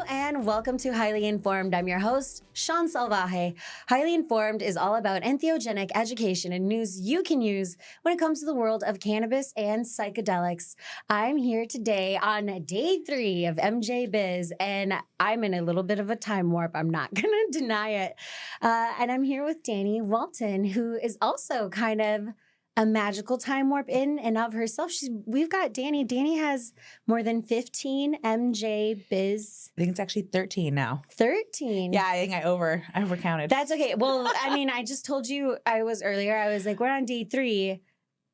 and welcome to Highly Informed. I'm your host, Shaun Salvaje. Highly Informed is all about entheogenic education and news you can use when it comes to the world of cannabis and psychedelics. I'm here today on day 3 of MJBiz, and I'm in a little bit of a time warp. I'm not going to deny it. And I'm here with Dani Walton, who is also kind of a magical time warp in and of herself. We've got Dani. Dani has more than 15 MJBiz. I think it's actually 13 now. 13? Yeah, I think I overcounted. That's okay. Well, I mean, I just told you I was like, we're on day 3.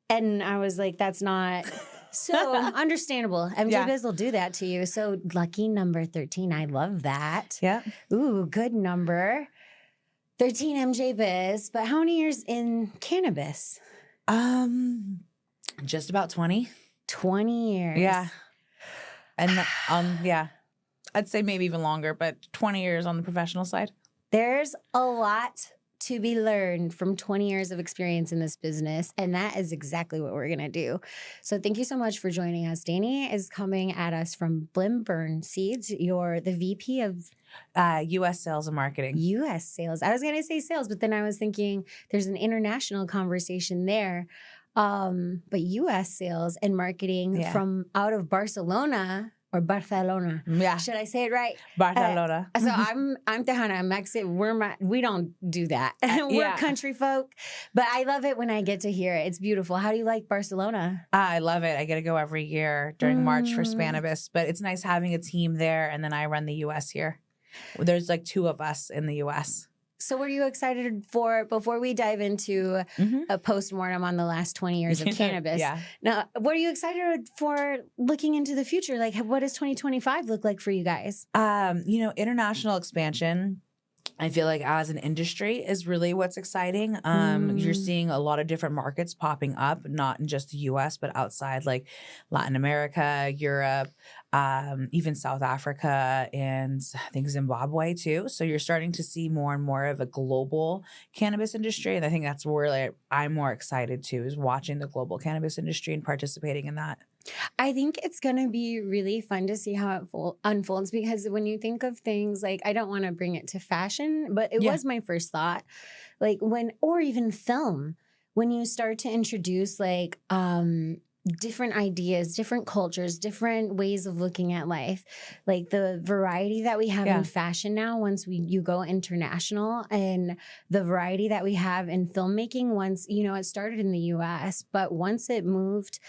And I was like, that's not so understandable. MJBiz will do that to you. So lucky number 13. I love that. Yeah. Ooh, good number. 13 MJBiz. But how many years in cannabis? Just about 20. 20 years. Yeah. And yeah, I'd say maybe even longer, but 20 years on the professional side. There's a lot to be learned from 20 years of experience in this business, and that is exactly what we're going to do. So thank you so much for joining us. Dani is coming at us from Blimburn Seeds. You're the VP of U.S. sales and marketing. U.S. sales. I was going to say sales, but then I was thinking there's an international conversation there. But U.S. sales and marketing from out of Barcelona. Or Barcelona. Yeah. Should I say it right? Barcelona. So I'm Tejana. I'm Mexican. We don't do that. We're country folk. But I love it when I get to hear it. It's beautiful. How do you like Barcelona? I love it. I get to go every year during March for Spanibus. But it's nice having a team there. And then I run the U.S. here. There's like 2 of us in the U.S. So what are you excited for before we dive into a postmortem on the last 20 years of cannabis? Now, what are you excited for looking into the future? Like, what does 2025 look like for you guys? International expansion, I feel like as an industry is really what's exciting. You're seeing a lot of different markets popping up, not in just the US, but outside like Latin America, Europe, even South Africa, and I think Zimbabwe too. So you're starting to see more and more of a global cannabis industry. And I think that's where I'm more excited too, is watching the global cannabis industry and participating in that. I think it's going to be really fun to see how it unfolds, because when you think of things like, I don't want to bring it to fashion, but it was my first thought, like or even film, when you start to introduce like different ideas, different cultures, different ways of looking at life, like the variety that we have in fashion now, once you go international, and the variety that we have in filmmaking once, it started in the US, but once it moved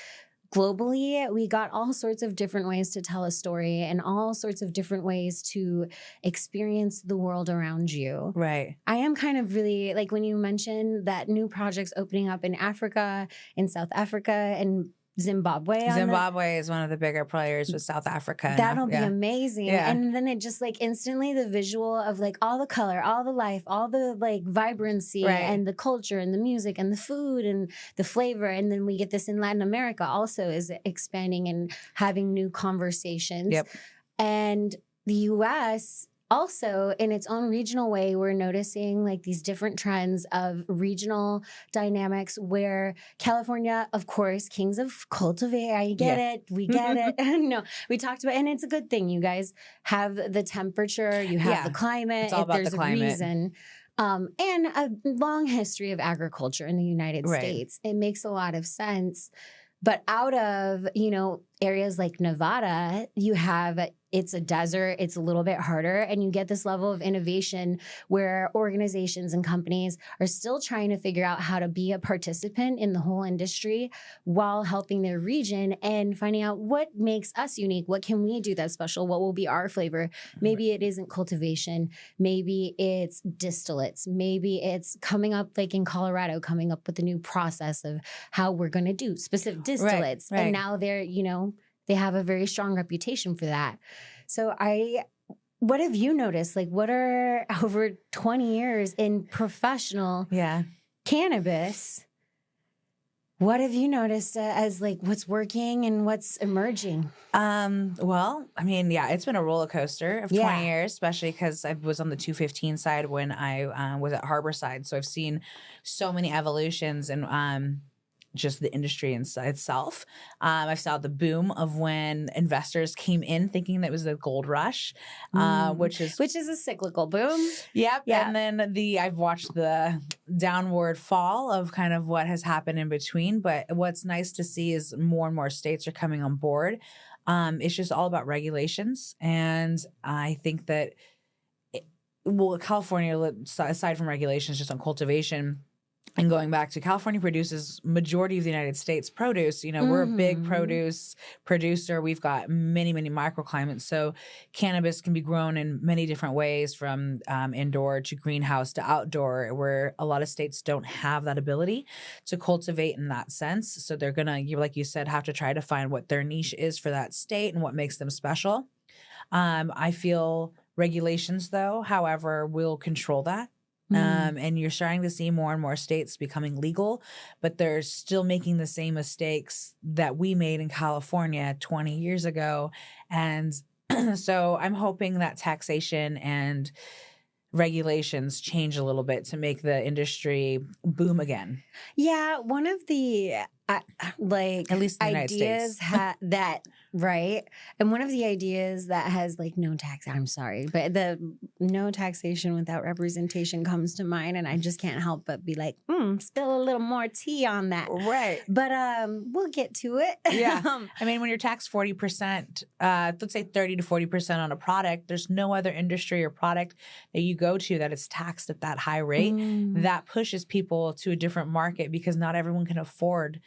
globally, we got all sorts of different ways to tell a story and all sorts of different ways to experience the world around you. Right. I am kind of really, like when you mentioned that new projects opening up in Africa, in South Africa, and Zimbabwe. Zimbabwe is one of the bigger players with South Africa. That'll be amazing. Yeah. And then it just like instantly the visual of like all the color, all the life, all the like vibrancy and the culture and the music and the food and the flavor. And then we get this in Latin America also is expanding and having new conversations. Yep. And the US also, in its own regional way, we're noticing like these different trends of regional dynamics where California, of course, kings of cultivate. I get it. We get it. No, we talked about, and it's a good thing. You guys have the temperature, you have the climate. It's all about there's the climate. a reason. And a long history of agriculture in the United States. It makes a lot of sense. But out of, areas like Nevada, it's a desert, it's a little bit harder, and you get this level of innovation where organizations and companies are still trying to figure out how to be a participant in the whole industry while helping their region and finding out what makes us unique. What can we do that's special? What will be our flavor? Maybe it isn't cultivation. Maybe it's distillates. Maybe it's coming up, like in Colorado, coming up with a new process of how we're going to do specific distillates. And now they're, they have a very strong reputation for that. So what have you noticed? Like, what are over 20 years in professional cannabis? What have you noticed as like what's working and what's emerging? Well, I mean, it's been a roller coaster of 20 years, especially because I was on the 215 side when I was at Harborside. So I've seen so many evolutions, and just the industry itself. I saw the boom of when investors came in thinking that it was the gold rush, which is a cyclical boom. Yep. Yeah. And then I've watched the downward fall of kind of what has happened in between. But what's nice to see is more and more states are coming on board. It's just all about regulations. And I think that, California, aside from regulations just on cultivation, and going back to California produces majority of the United States produce. We're a big produce producer. We've got many, many microclimates. So cannabis can be grown in many different ways, from indoor to greenhouse to outdoor, where a lot of states don't have that ability to cultivate in that sense. So they're going to, like you said, have to try to find what their niche is for that state and what makes them special. I feel regulations, though, however, will control that. And you're starting to see more and more states becoming legal, but they're still making the same mistakes that we made in California 20 years ago. And so I'm hoping that taxation and regulations change a little bit to make the industry boom again. Yeah, one of the at least in the ideas that right, and one of the ideas that has no tax. I'm sorry, but the no taxation without representation comes to mind, and I just can't help but be like, spill a little more tea on that. Right, but we'll get to it. Yeah, I mean, when you're taxed 40%, let's say 30 to 40% on a product, there's no other industry or product that you go to that is taxed at that high rate. That pushes people to a different market because not everyone can afford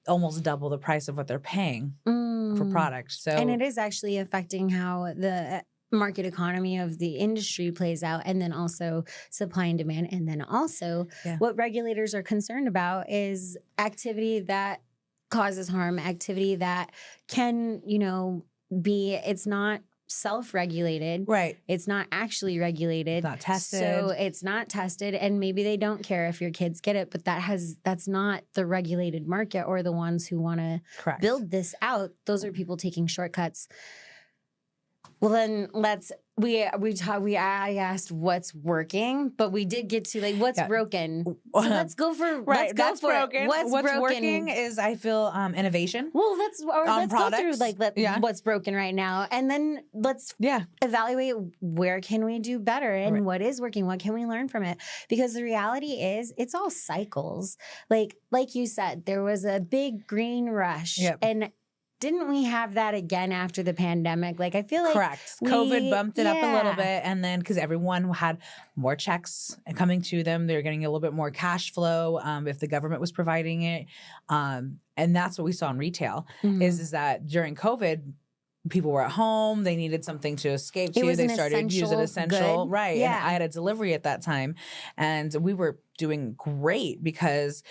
almost double the price of what they're paying for products. So, and it is actually affecting how the market economy of the industry plays out, and then also supply and demand. And then also what regulators are concerned about is activity that causes harm, activity that can, it's not self-regulated. Right. It's not actually regulated. It's not tested. So it's not tested, and maybe they don't care if your kids get it, but that's not the regulated market or the ones who want to build this out. Those are people taking shortcuts. Well, then I asked what's working, but we did get to what's broken. So let's go for What's broken. What's working is, I feel, innovation. Well, let's go through what's broken right now, and then let's evaluate where can we do better and what is working, what can we learn from it? Because the reality is, it's all cycles. Like you said, there was a big green rush, and didn't we have that again after the pandemic? I feel like COVID bumped it up a little bit, and then because everyone had more checks coming to them, they were getting a little bit more cash flow if the government was providing it, and that's what we saw in retail. Is that during COVID, people were at home, they needed something to escape to. They started using essential, right? Yeah. And I had a delivery at that time, and we were doing great because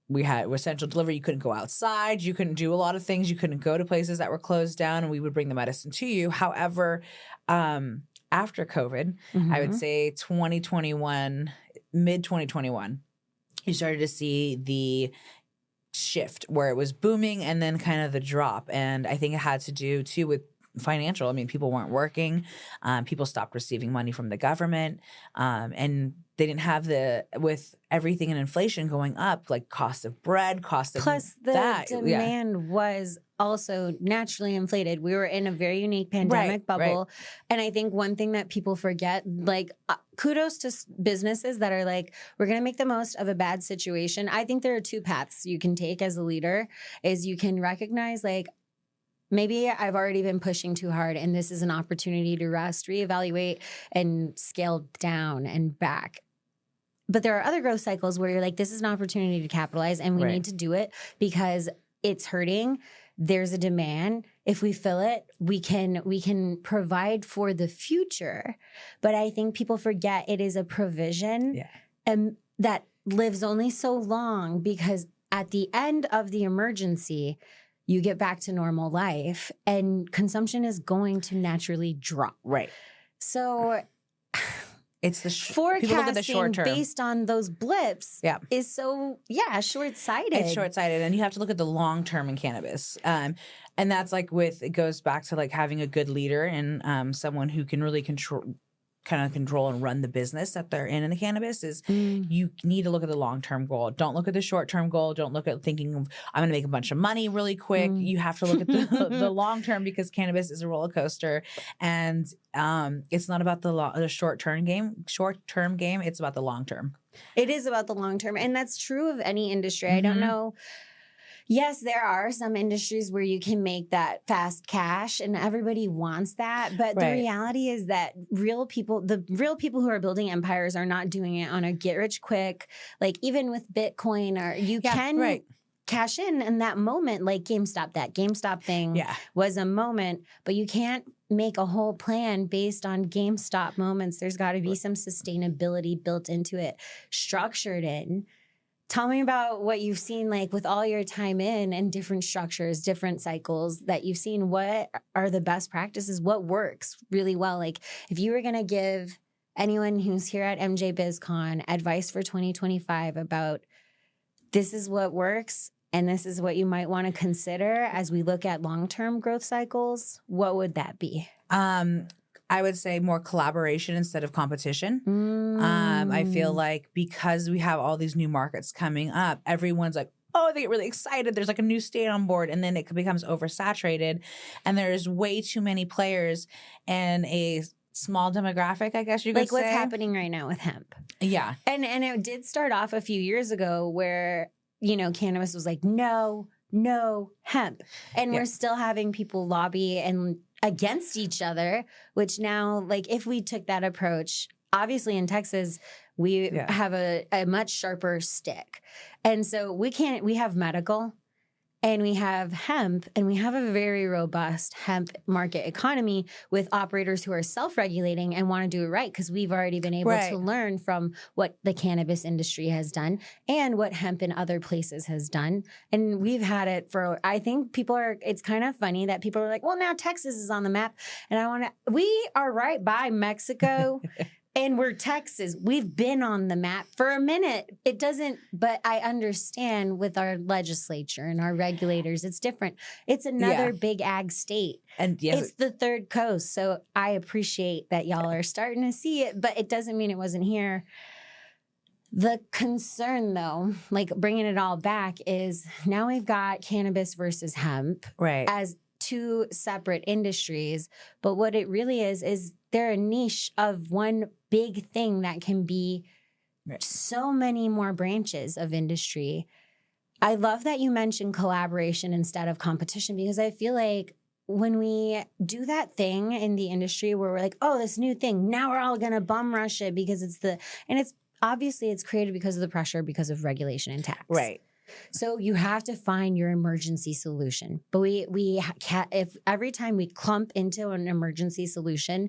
we had essential delivery. You couldn't go outside. You couldn't do a lot of things. You couldn't go to places that were closed down, and we would bring the medicine to you. However, after COVID, I would say 2021, mid 2021, you started to see the shift where it was booming and then kind of the drop. And I think it had to do too with financial. I mean, people weren't working. People stopped receiving money from the government. And they didn't have with everything in inflation going up, like cost of bread, cost of plus the demand was also naturally inflated. We were in a very unique pandemic bubble. And I think one thing that people forget, kudos to businesses that are we're going to make the most of a bad situation. I think there are two paths you can take as a leader. Is you can recognize maybe I've already been pushing too hard, and this is an opportunity to rest, reevaluate, and scale down and back. But there are other growth cycles where you're this is an opportunity to capitalize, and we need to do it because it's hurting. There's a demand. If we fill it, we can provide for the future. But I think people forget it is a provision that lives only so long, because at the end of the emergency, you get back to normal life and consumption is going to naturally drop. Right. So it's the forecasting people look at the short term based on those blips is so short-sighted. It's short-sighted, and you have to look at the long term in cannabis. And that's it goes back to having a good leader and someone who can really kind of control and run the business that they're in the cannabis is you need to look at the long-term goal. Don't look at the short-term goal. Don't look at thinking of, I'm going to make a bunch of money really quick. You have to look at the long-term, because cannabis is a roller coaster, and it's not about the short-term game. It's about the long-term. It is about the long-term, and that's true of any industry. I don't know. Yes, there are some industries where you can make that fast cash and everybody wants that. But the reality is that the real people who are building empires are not doing it on a get rich quick, like even with Bitcoin, or you can cash in that moment, like GameStop. That GameStop thing was a moment, but you can't make a whole plan based on GameStop moments. There's got to be some sustainability built into it, structured in. Tell me about what you've seen, like with all your time in and different structures, different cycles that you've seen. What are the best practices? What works really well? Like if you were going to give anyone who's here at MJBizCon advice for 2025 about this is what works and this is what you might want to consider as we look at long-term growth cycles, what would that be? I would say more collaboration instead of competition. I feel like because we have all these new markets coming up, everyone's like, oh, they get really excited. There's like a new state on board, and then it becomes oversaturated. And there's way too many players and a small demographic, I guess you could say. Like what's happening right now with hemp. Yeah. And it did start off a few years ago where, you know, cannabis was like, no hemp. And we're still having people lobby and against each other, which now, like, if we took that approach, obviously in Texas, we have a much sharper stick. And so we have medical and we have hemp, and we have a very robust hemp market economy with operators who are self-regulating and want to do it right, because we've already been able to learn from what the cannabis industry has done and what hemp in other places has done. And we've had it for, I think it's kind of funny that people are like, well, now Texas is on the map. And we are right by Mexico. And we're Texas. We've been on the map for a minute. It doesn't, but I understand with our legislature and our regulators, it's different. It's another big ag state. And it's the third coast. So I appreciate that y'all are starting to see it, but it doesn't mean it wasn't here. The concern, though, like bringing it all back, is now we've got cannabis versus hemp as two separate industries. But what it really is they're a niche of one big thing that can be so many more branches of industry. I love that you mentioned collaboration instead of competition, because I feel like when we do that thing in the industry where we're like, oh, this new thing, now we're all going to bum rush it because it's obviously it's created because of the pressure, because of regulation and tax. Right. So you have to find your emergency solution. But if every time we clump into an emergency solution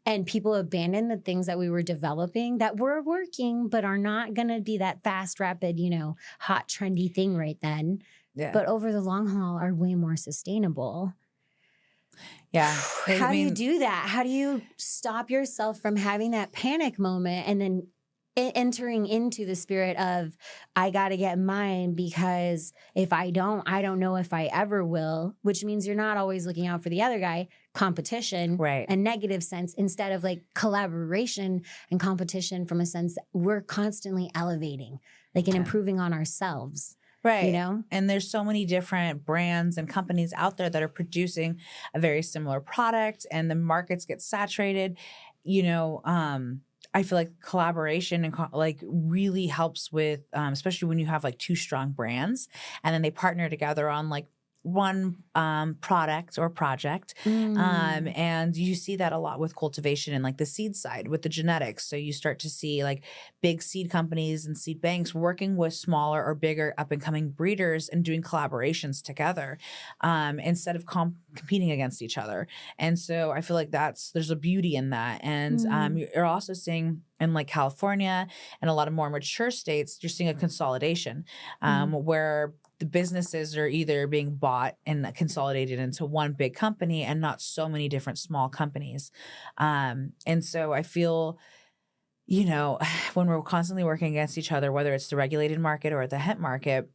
and people abandon the things that we were developing that were working but are not going to be that fast, rapid, hot, trendy thing right then, but over the long haul are way more sustainable. Yeah. How do you do that? How do you stop yourself from having that panic moment and then entering into the spirit of, I got to get mine, because if I don't know if I ever will, which means you're not always looking out for the other guy, competition, a negative sense, instead of like collaboration and competition from a sense that we're constantly elevating, like and improving on ourselves. Right. And there's so many different brands and companies out there that are producing a very similar product, and the markets get saturated, I feel like collaboration and really helps with, especially when you have like two strong brands and then they partner together on like one product or project. And you see that a lot with cultivation and like the seed side with the genetics. So you start to see like big seed companies and seed banks working with smaller or bigger up and coming breeders and doing collaborations together instead of competing against each other. And so I feel like there's a beauty in that. And you're also seeing in like California and a lot of more mature states, you're seeing a consolidation where the businesses are either being bought and consolidated into one big company and not so many different small companies. And so I feel, when we're constantly working against each other, whether it's the regulated market or the hemp market,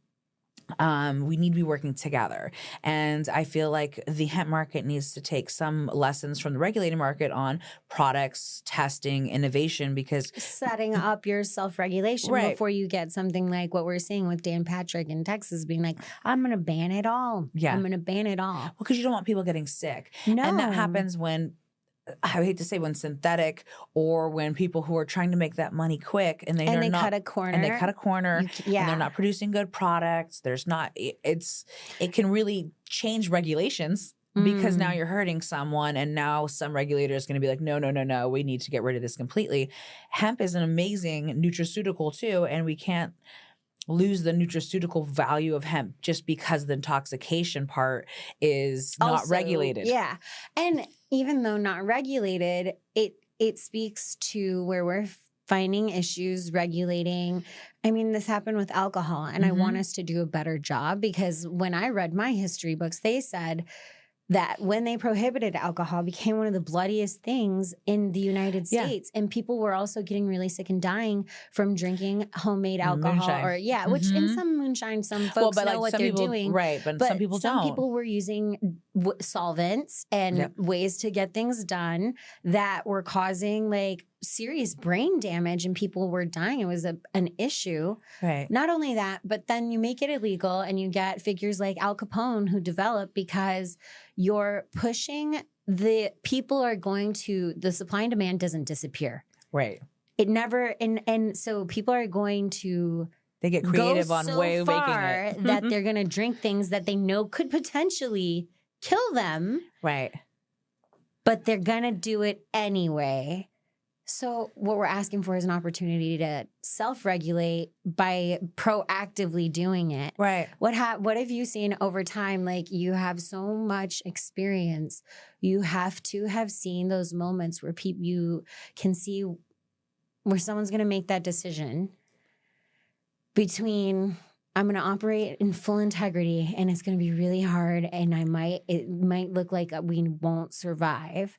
We need to be working together. And I feel like the hemp market needs to take some lessons from the regulated market on products, testing, innovation, because setting up your self-regulation before you get something like what we're seeing with Dan Patrick in Texas being like, I'm going to ban it all. Yeah. I'm going to ban it all. Well, because you don't want people getting sick. No. And that happens when, I hate to say, when synthetic or when people who are trying to make that money quick and they cut a corner. And they cut a corner and they're not producing good products. There's not, it can really change regulations because now you're hurting someone and now some regulator is going to be like, no, we need to get rid of this completely. Hemp is an amazing nutraceutical too, and we can't lose the nutraceutical value of hemp just because the intoxication part is not regulated. Yeah. And even though not regulated, it speaks to where we're finding issues regulating. I mean, this happened with alcohol, and I want us to do a better job, because when I read my history books, they said that when they prohibited alcohol, became one of the bloodiest things in the United States. And people were also getting really sick and dying from drinking homemade alcohol. Moonshine. Which in some moonshine, some folks know what they're doing. Right, but some people don't. Some people were using solvents and ways to get things done that were causing like serious brain damage, and people were dying. It was an issue. Right. Not only that, but then you make it illegal and you get figures like Al Capone who develop because you're pushing the supply and demand doesn't disappear. Right. It never, and so people are going to they get creative on way of making it. that they're going to drink things that they know could potentially kill them. Right. But they're going to do it anyway. So what we're asking for is an opportunity to self-regulate by proactively doing it. Right. What have you seen over time? Like, you have so much experience. You have to have seen those moments where you can see where someone's going to make that decision between, I'm going to operate in full integrity and it's going to be really hard and it might look like we won't survive.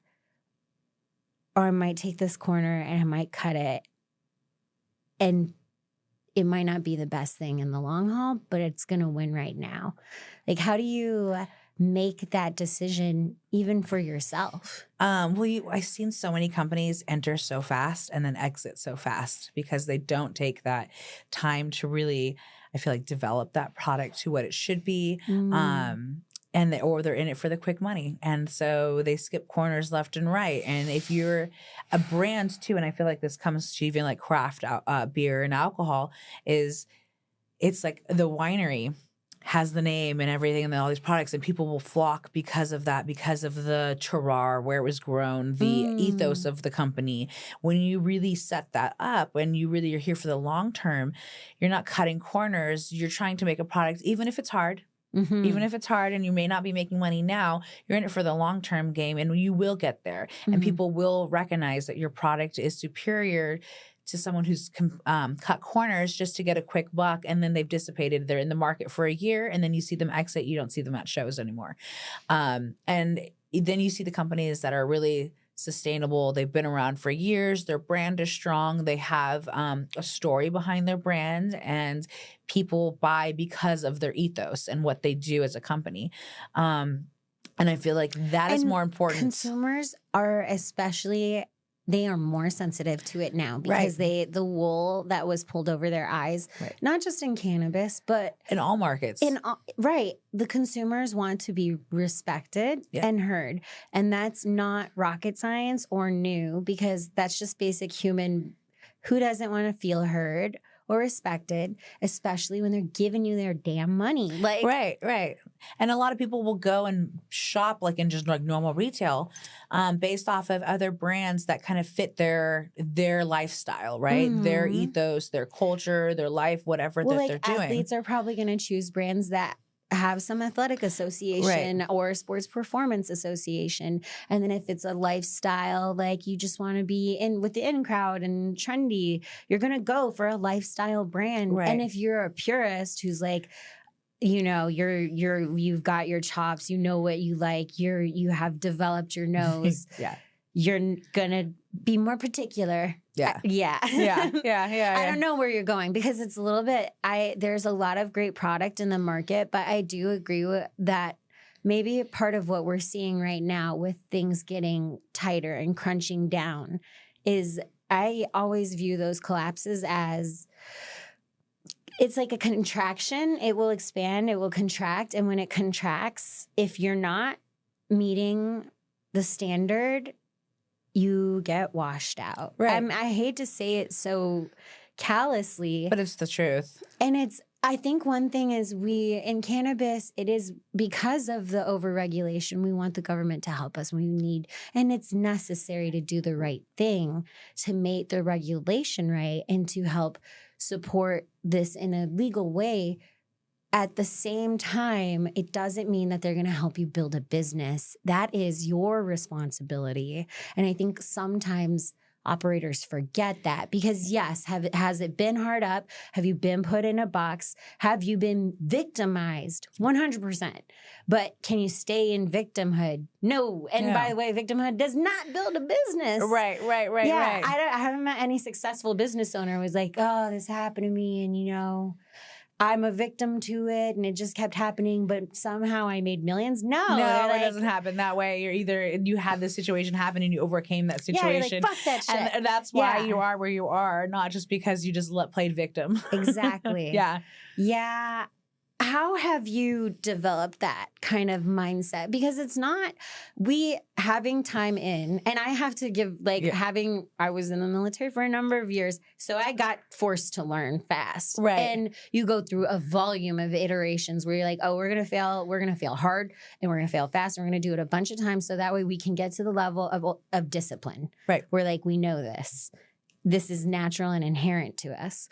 Or I might take this corner and I might cut it. And it might not be the best thing in the long haul, but it's going to win right now. Like, how do you make that decision even for yourself? I've seen so many companies enter so fast and then exit so fast because they don't take that time to really, I feel like, develop that product to what it should be. Or they're in it for the quick money. And so they skip corners left and right. And if you're a brand too, and I feel like this comes to even like craft beer and alcohol, it's like the winery has the name and everything and all these products, and people will flock because of that, because of the terroir, where it was grown, the ethos of the company. When you really set that up, when you really are here for the long term, you're not cutting corners. You're trying to make a product, even if it's hard. Even if it's hard and you may not be making money now, you're in it for the long-term game and you will get there. And people will recognize that your product is superior to someone who's cut corners just to get a quick buck, and then they've dissipated. They're in the market for a year and then you see them exit. You don't see them at shows anymore. And then you see the companies that are really sustainable. They've been around for years. Their brand is strong. They have a story behind their brand, and people buy because of their ethos and what they do as a company. And I feel like that is more important. Consumers are they are more sensitive to it now because the wool that was pulled over their eyes, not just in cannabis, but in all markets. The consumers want to be respected and heard. And that's not rocket science or new, because that's just basic human. Who doesn't want to feel heard or respected, especially when they're giving you their damn money? Like, right. And a lot of people will go and shop like in just like normal retail, based off of other brands that kind of fit their lifestyle, right? Their ethos, their culture, their life, whatever they're doing. Athletes are probably going to choose brands that have some athletic association or sports performance association. And then if it's a lifestyle, like you just want to be in with the in crowd and trendy, you're going to go for a lifestyle brand. Right. And if you're a purist who's like, you know, you've got your chops, you know what you like, you have developed your nose. You're going to be more particular Yeah. Yeah. Yeah. I don't know where you're going because it's a little bit, there's a lot of great product in the market, but I do agree with that. Maybe part of what we're seeing right now with things getting tighter and crunching down is I always view those collapses as it's like a contraction. It will expand, it will contract. And when it contracts, if you're not meeting the standard, you get washed out. Right. I hate to say it so callously, but it's the truth. And I think one thing is in cannabis, it is because of the overregulation, we want the government to help us. And it's necessary to do the right thing to make the regulation right and to help support this in a legal way. At the same time, it doesn't mean that they're going to help you build a business. That is your responsibility. And I think sometimes operators forget that because yes, has it been hard up? Have you been put in a box? Have you been victimized? 100%. But can you stay in victimhood? No. And by the way, victimhood does not build a business. Right. Yeah, I haven't met any successful business owner who was like, oh, this happened to me and I'm a victim to it and it just kept happening, but somehow I made millions. No, it doesn't happen that way. You're either you had this situation happen and you overcame that situation. Yeah, fuck that shit. And that's why you are where you are, not just because you just played victim. Exactly. Yeah. How have you developed that kind of mindset? Because it's not having time in, and I have to give I was in the military for a number of years, so I got forced to learn fast. Right. And you go through a volume of iterations where you're like, oh, we're going to fail hard and we're going to fail fast. And we're going to do it a bunch of times. So that way we can get to the level of discipline. Right. Where we know this is natural and inherent to us.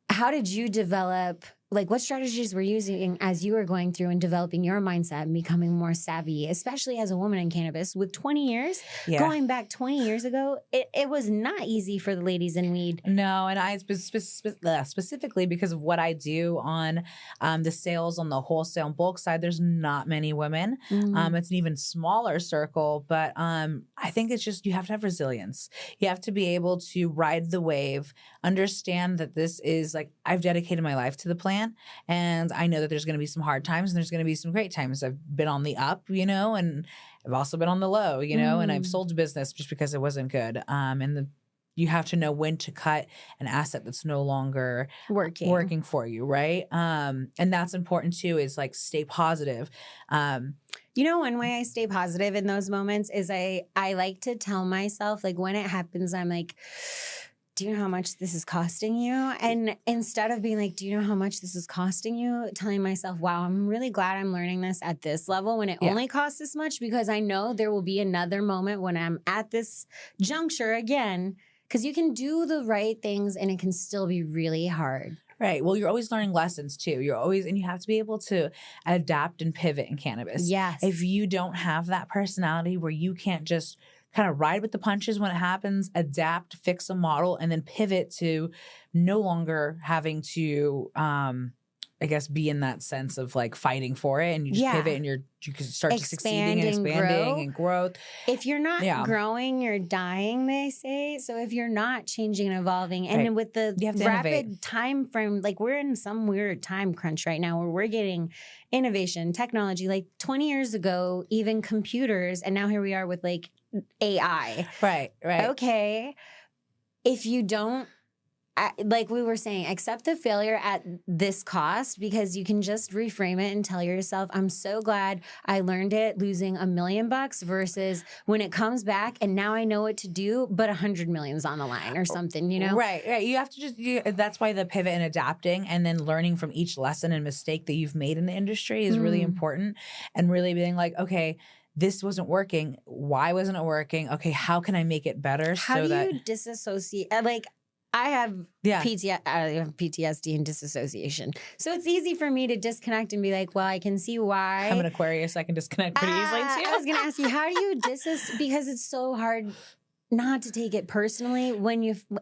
How did you develop, what strategies were you using as you were going through and developing your mindset and becoming more savvy, especially as a woman in cannabis with 20 years? Yeah. Going back 20 years ago, it was not easy for the ladies in weed. No, and I specifically because of what I do on the sales on the wholesale and bulk side, there's not many women. It's an even smaller circle, but I think it's just you have to have resilience. You have to be able to ride the wave, understand that this is I've dedicated my life to the plant. And I know that there's going to be some hard times and there's going to be some great times. I've been on the up, and I've also been on the low, and I've sold business just because it wasn't good. You have to know when to cut an asset that's no longer working for you, right? And that's important too, is stay positive. One way I stay positive in those moments is I like to tell myself, when it happens, I'm like, do you know how much this is costing you? And instead of being do you know how much this is costing you? Telling myself, wow, I'm really glad I'm learning this at this level when it only costs this much, because I know there will be another moment when I'm at this juncture again, because you can do the right things and it can still be really hard. Right. Well, you're always learning lessons too. And you have to be able to adapt and pivot in cannabis. Yes. If you don't have that personality where you can't just kind of ride with the punches when it happens, adapt, fix a model, and then pivot to no longer having to, be in that sense of fighting for it, and you just pivot and you can start to succeeding and expanding and growth. If you're not growing, you're dying, they say. So if you're not changing and evolving, and with the rapid time frame, we're in some weird time crunch right now where we're getting innovation, technology. 20 years ago, even computers, and now here we are with AI. Right. Okay. If you don't, like we were saying, accept the failure at this cost, because you can just reframe it and tell yourself, I'm so glad I learned it losing $1 million versus when it comes back and now I know what to do, but 100 million's on the line or something, Right. You have to that's why the pivot and adapting and then learning from each lesson and mistake that you've made in the industry is really important, and really being okay, this wasn't working. Why wasn't it working? Okay, how can I make it better? How do you disassociate? I have PTSD and diссociation. So it's easy for me to disconnect and be well, I can see why. I'm an Aquarius. I can disconnect pretty easily too. I was going to ask you, how do you because it's so hard not to take it personally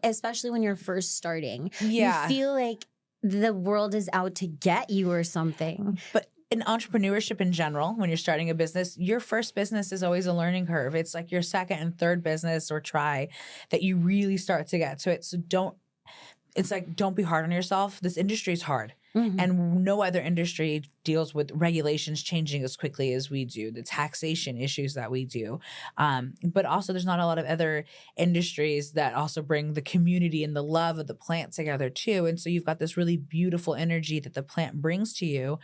especially when you're first starting. Yeah. You feel like the world is out to get you or something. But in entrepreneurship in general, when you're starting a business, your first business is always a learning curve. It's like your second and third business or try that you really start to get to it. So don't be hard on yourself. This industry is hard. Mm-hmm. And no other industry deals with regulations changing as quickly as we do, the taxation issues that we do. But also there's not a lot of other industries that also bring the community and the love of the plant together too. And so you've got this really beautiful energy that the plant brings to you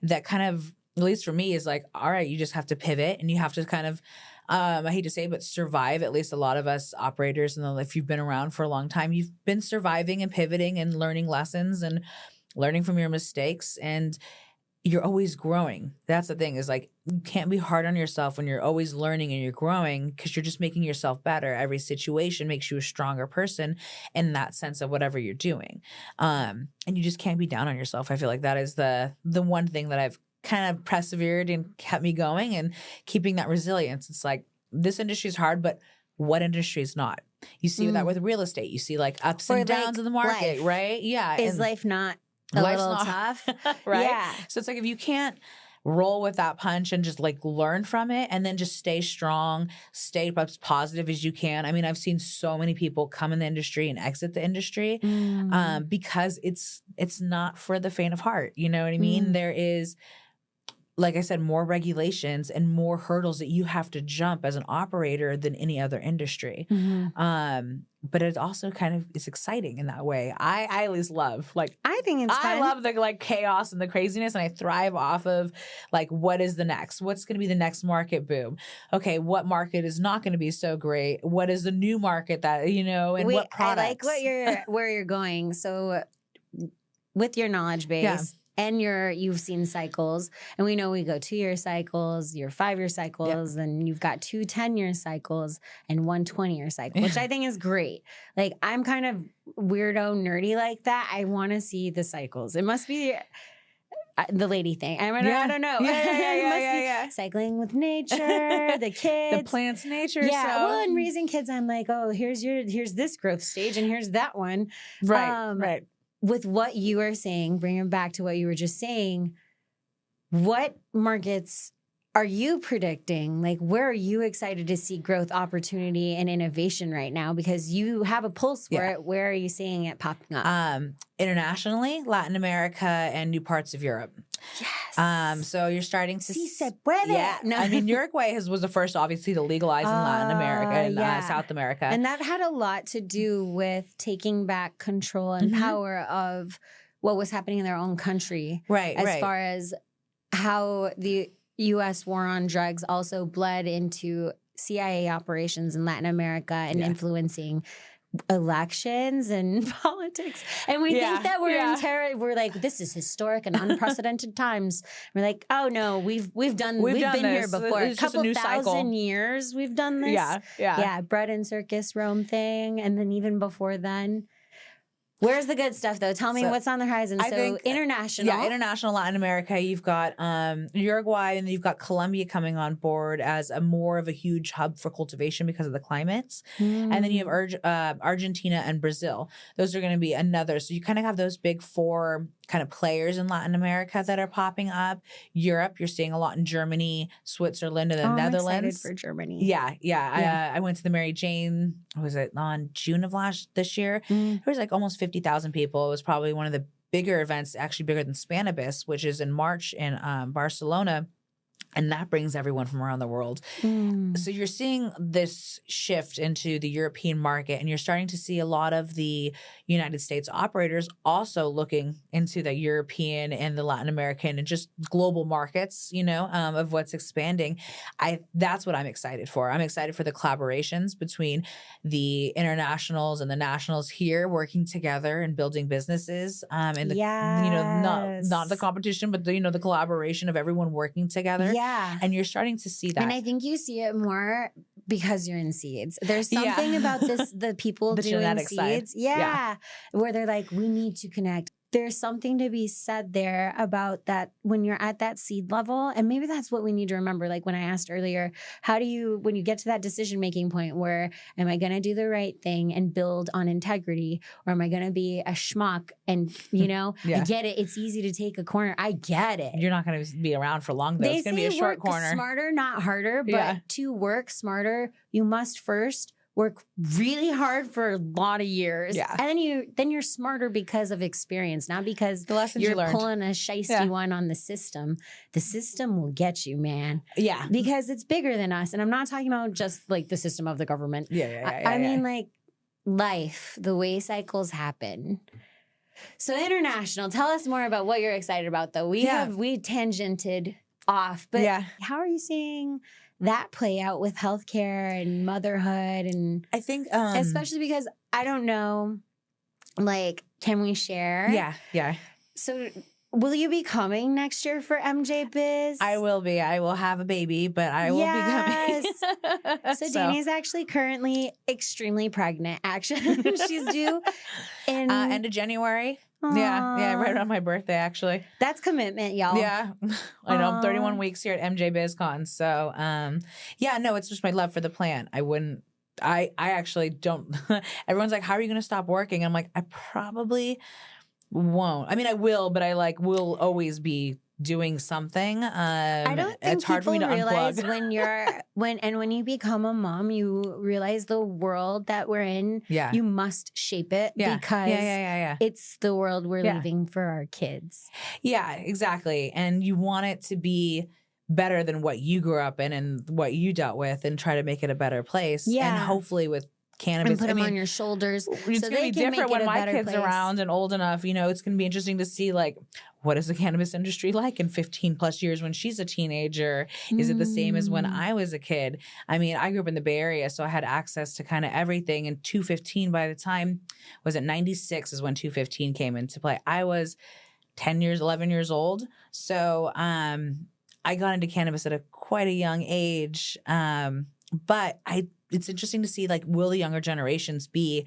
that kind of, at least for me, is like, all right, you just have to pivot and you have to kind of, I hate to say, but survive. At least a lot of us operators, and if you've been around for a long time, you've been surviving and pivoting and learning lessons and learning from your mistakes, and you're always growing. That's the thing, is like, you can't be hard on yourself when you're always learning and you're growing, because you're just making yourself better. Every situation makes you a stronger person in that sense of whatever you're doing. And you just can't be down on yourself. I feel like that is the one thing that I've kind of persevered and kept me going and keeping that resilience. It's like, this industry is hard, but what industry is not? You see that with real estate. You see like ups and downs in the market, right? Yeah. Is life not a little tough? Right? Yeah. So it's like, if you can't roll with that punch and just like learn from it and then just stay strong, stay as positive as you can. I mean, I've seen so many people come in the industry and exit the industry because it's not for the faint of heart. You know what I mean? There is, like I said, more regulations and more hurdles that you have to jump as an operator than any other industry. But it also kind of is exciting in that way. I at least love, like, I think it's fun. I love the like chaos and the craziness, and I thrive off of like, what is the next? What's going to be the next market boom? Okay, what market is not going to be so great? What is the new market that, you know, and what products? I like where you're going. So with your knowledge base, and you've seen cycles, and we know we go 2-year cycles, your 5-year cycles, and you've got 2 10-year cycles and 1 20-year cycle, which I think is great. Like, I'm kind of weirdo nerdy like that. I want to see the cycles. It must be the lady thing. I don't know. Yeah. Cycling with nature, the kids, the plants, nature. Yeah. Well, and raising kids, I'm like, oh, here's this growth stage, and here's that one. Right. With what you are saying, bring it back to what you were just saying, what markets are you predicting? Like, where are you excited to see growth, opportunity, and innovation right now? Because you have a pulse for it. Where are you seeing it popping up? Internationally, Latin America, and new parts of Europe. Yes. So you're starting to Si se puede. Yeah. No. I mean, Uruguay was the first, obviously, to legalize in Latin America and South America. And that had a lot to do with taking back control and power of what was happening in their own country. Right. As far as how the U.S. war on drugs also bled into CIA operations in Latin America and influencing elections and politics. And we think that we're in terror. We're like, this is historic and unprecedented times. We're like, oh no, we've been here before. It's a couple just a new 1,000 cycle. Years we've done this. Yeah. Bread and circus Rome thing. And then even before then. Where's the good stuff, though? Tell me what's on the horizon. I think international. Yeah, international Latin America. You've got Uruguay, and then you've got Colombia coming on board as more of a huge hub for cultivation because of the climates. And then you have Argentina and Brazil. Those are going to be another. So you kind of have those big 4 kind of players in Latin America that are popping up. Europe, you're seeing a lot in Germany, Switzerland, and the Netherlands. I'm excited for Germany. Yeah. I went to the Mary Jane, was it on June of this year? There was like almost 50,000 people. It was probably one of the bigger events, actually bigger than Spanibus, which is in March in Barcelona. And that brings everyone from around the world. So you're seeing this shift into the European market, and you're starting to see a lot of the United States operators also looking into the European and the Latin American and just global markets, you know, of what's expanding. That's what I'm excited for. I'm excited for the collaborations between the internationals and the nationals here working together and building businesses. And the, you know, not the competition, but the, you know, the collaboration of everyone working together. Yeah. And you're starting to see that. And I think you see it more because you're in seeds. There's something about the people the doing genetic seeds. Side. Where they're like, we need to connect there's something to be said there about that when you're at that seed level. And maybe that's what we need to remember. Like when I asked earlier, how do you, when you get to that decision-making point where am I going to do the right thing and build on integrity, or am I going to be a schmuck? And, you know, I get it. It's easy to take a corner. I get it. You're not going to be around for long, though. It's going to be a short corner. Smarter, not harder. But to work smarter, you must first work really hard for a lot of years. Yeah. And then you're smarter because of experience, not because the lessons you're you pulling a shiesty one on the system. The system will get you, man. Yeah. Because it's bigger than us. And I'm not talking about just like the system of the government. I mean like life, the way cycles happen. So International, tell us more about what you're excited about though. We tangented off, but how are you seeing that play out with healthcare and motherhood? And I think especially because I don't know, like, can we share? Yeah. So will you be coming next year for MJBiz? I will be. I will have a baby, but I will be coming. So Dani's actually currently extremely pregnant. Actually, she's due in end of January. Aww. Yeah, right around my birthday, actually. That's commitment, y'all. Yeah, I know. I'm 31 weeks here at MJBizCon. So, no, it's just my love for the plant. I actually don't. Everyone's like, how are you going to stop working? And I'm like, I probably won't. I mean, I will, but I will always be doing something. I don't think it's hard for me to realize unplug. when you become a mom, you realize the world that we're in. Yeah. You must shape it because it's the world we're leaving for our kids. Yeah, exactly. And you want it to be better than what you grew up in and what you dealt with, and try to make it a better place. Yeah. And hopefully with cannabis, and put them on your shoulders. It's going to be different when my kid's around and old enough. You know, it's going to be interesting to see, like, what is the cannabis industry like in 15 plus years when she's a teenager? Is it the same as when I was a kid? I mean, I grew up in the Bay Area, so I had access to kind of everything. And 215, by the time, was it 96 is when 215 came into play. I was 11 years old. So I got into cannabis at quite a young age. But it's interesting to see, like, will the younger generations be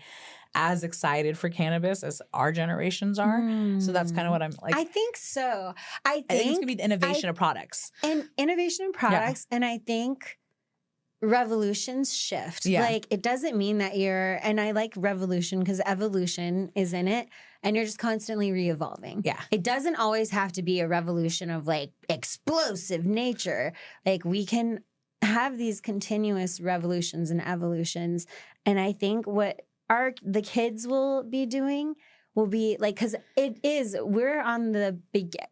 as excited for cannabis as our generations are? So that's kind of what I'm like. I think so. I think it's going to be the innovation of products. And innovation of products. And I think revolutions shift. Like, it doesn't mean that and I like revolution because evolution is in it, and you're just constantly re-evolving. Yeah. It doesn't always have to be a revolution of like explosive nature. Like, we can have these continuous revolutions and evolutions. And I think what the kids will be doing will be like, because we're on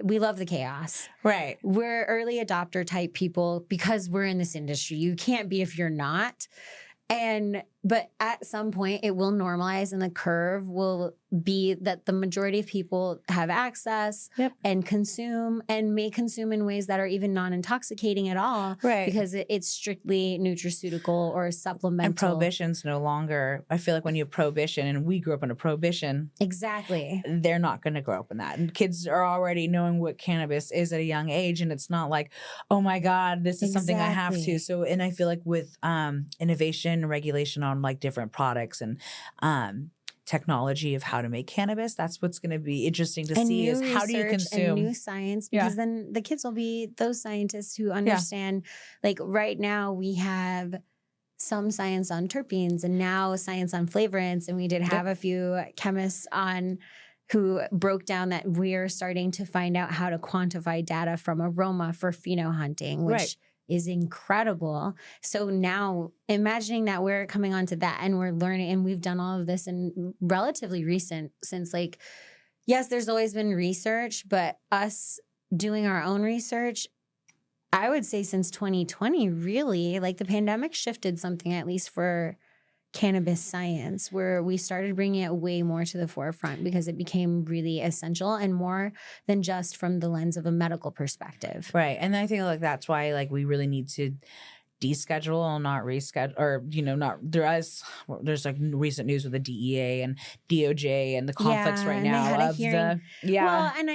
we love the chaos. Right. We're early adopter type people because we're in this industry. You can't be if you're not. But at some point it will normalize, and the curve will be that the majority of people have access and consume, and may consume in ways that are even non-intoxicating at all. Right. Because it's strictly nutraceutical or supplemental. And prohibition's no longer, I feel like when you have prohibition, and we grew up in a prohibition. Exactly. They're not going to grow up in that. And kids are already knowing what cannabis is at a young age. And it's not like, oh my God, this is something I have to. So, and I feel like with innovation, regulation on like different products and technology of how to make cannabis, that's what's going to be interesting to see, is how do you consume and new science, because then the kids will be those scientists who understand. Like right now we have some science on terpenes and now science on flavorants, and we did have a few chemists on who broke down that we're starting to find out how to quantify data from aroma for phenohunting, which is incredible. So now imagining that we're coming onto that and we're learning, and we've done all of this in relatively recent, since like, yes, there's always been research, but us doing our own research, I would say since 2020, really, like the pandemic shifted something, at least for cannabis science, where we started bringing it way more to the forefront because it became really essential and more than just from the lens of a medical perspective. Right. And I think like that's why like we really need to deschedule and not reschedule, or there's like recent news with the DEA and DOJ and the conflicts right and now they had a of hearing. well, and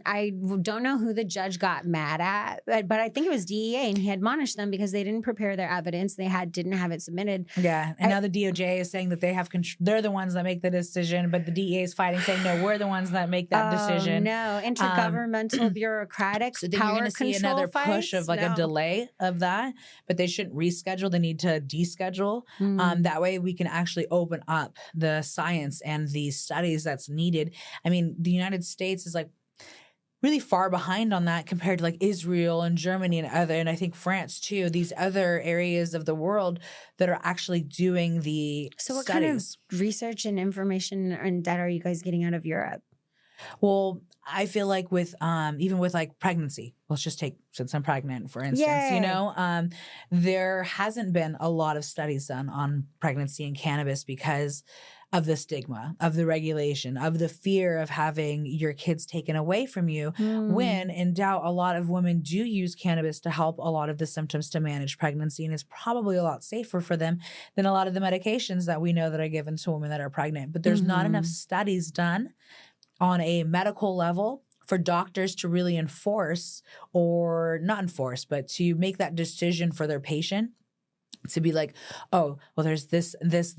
I don't know who the judge got mad at, but I think it was DEA, and he admonished them because they didn't prepare their evidence. They didn't have it submitted. Yeah, and now the DOJ is saying that they have they're the ones that make the decision, but the DEA is fighting, saying no, we're the ones that make that decision. No, intergovernmental bureaucratic so then power you're going to see another push of like a delay of that, but they shouldn't reschedule. They need to deschedule. That way we can actually open up the science and the studies that's needed. I mean, the United States is like really far behind on that compared to like Israel and Germany and I think France too, these other areas of the world that are actually doing the So what studies. kind of research and information and data are you guys getting out of Europe? Well, I feel like with even with like pregnancy, let's just take, since I'm pregnant, for instance, you know, there hasn't been a lot of studies done on pregnancy and cannabis because of the stigma, of the regulation, of the fear of having your kids taken away from you. When in doubt, a lot of women do use cannabis to help a lot of the symptoms to manage pregnancy, and it's probably a lot safer for them than a lot of the medications that we know that are given to women that are pregnant. But there's not enough studies done on a medical level for doctors to really enforce, or not enforce, but to make that decision for their patient. To be like, oh, well, there's this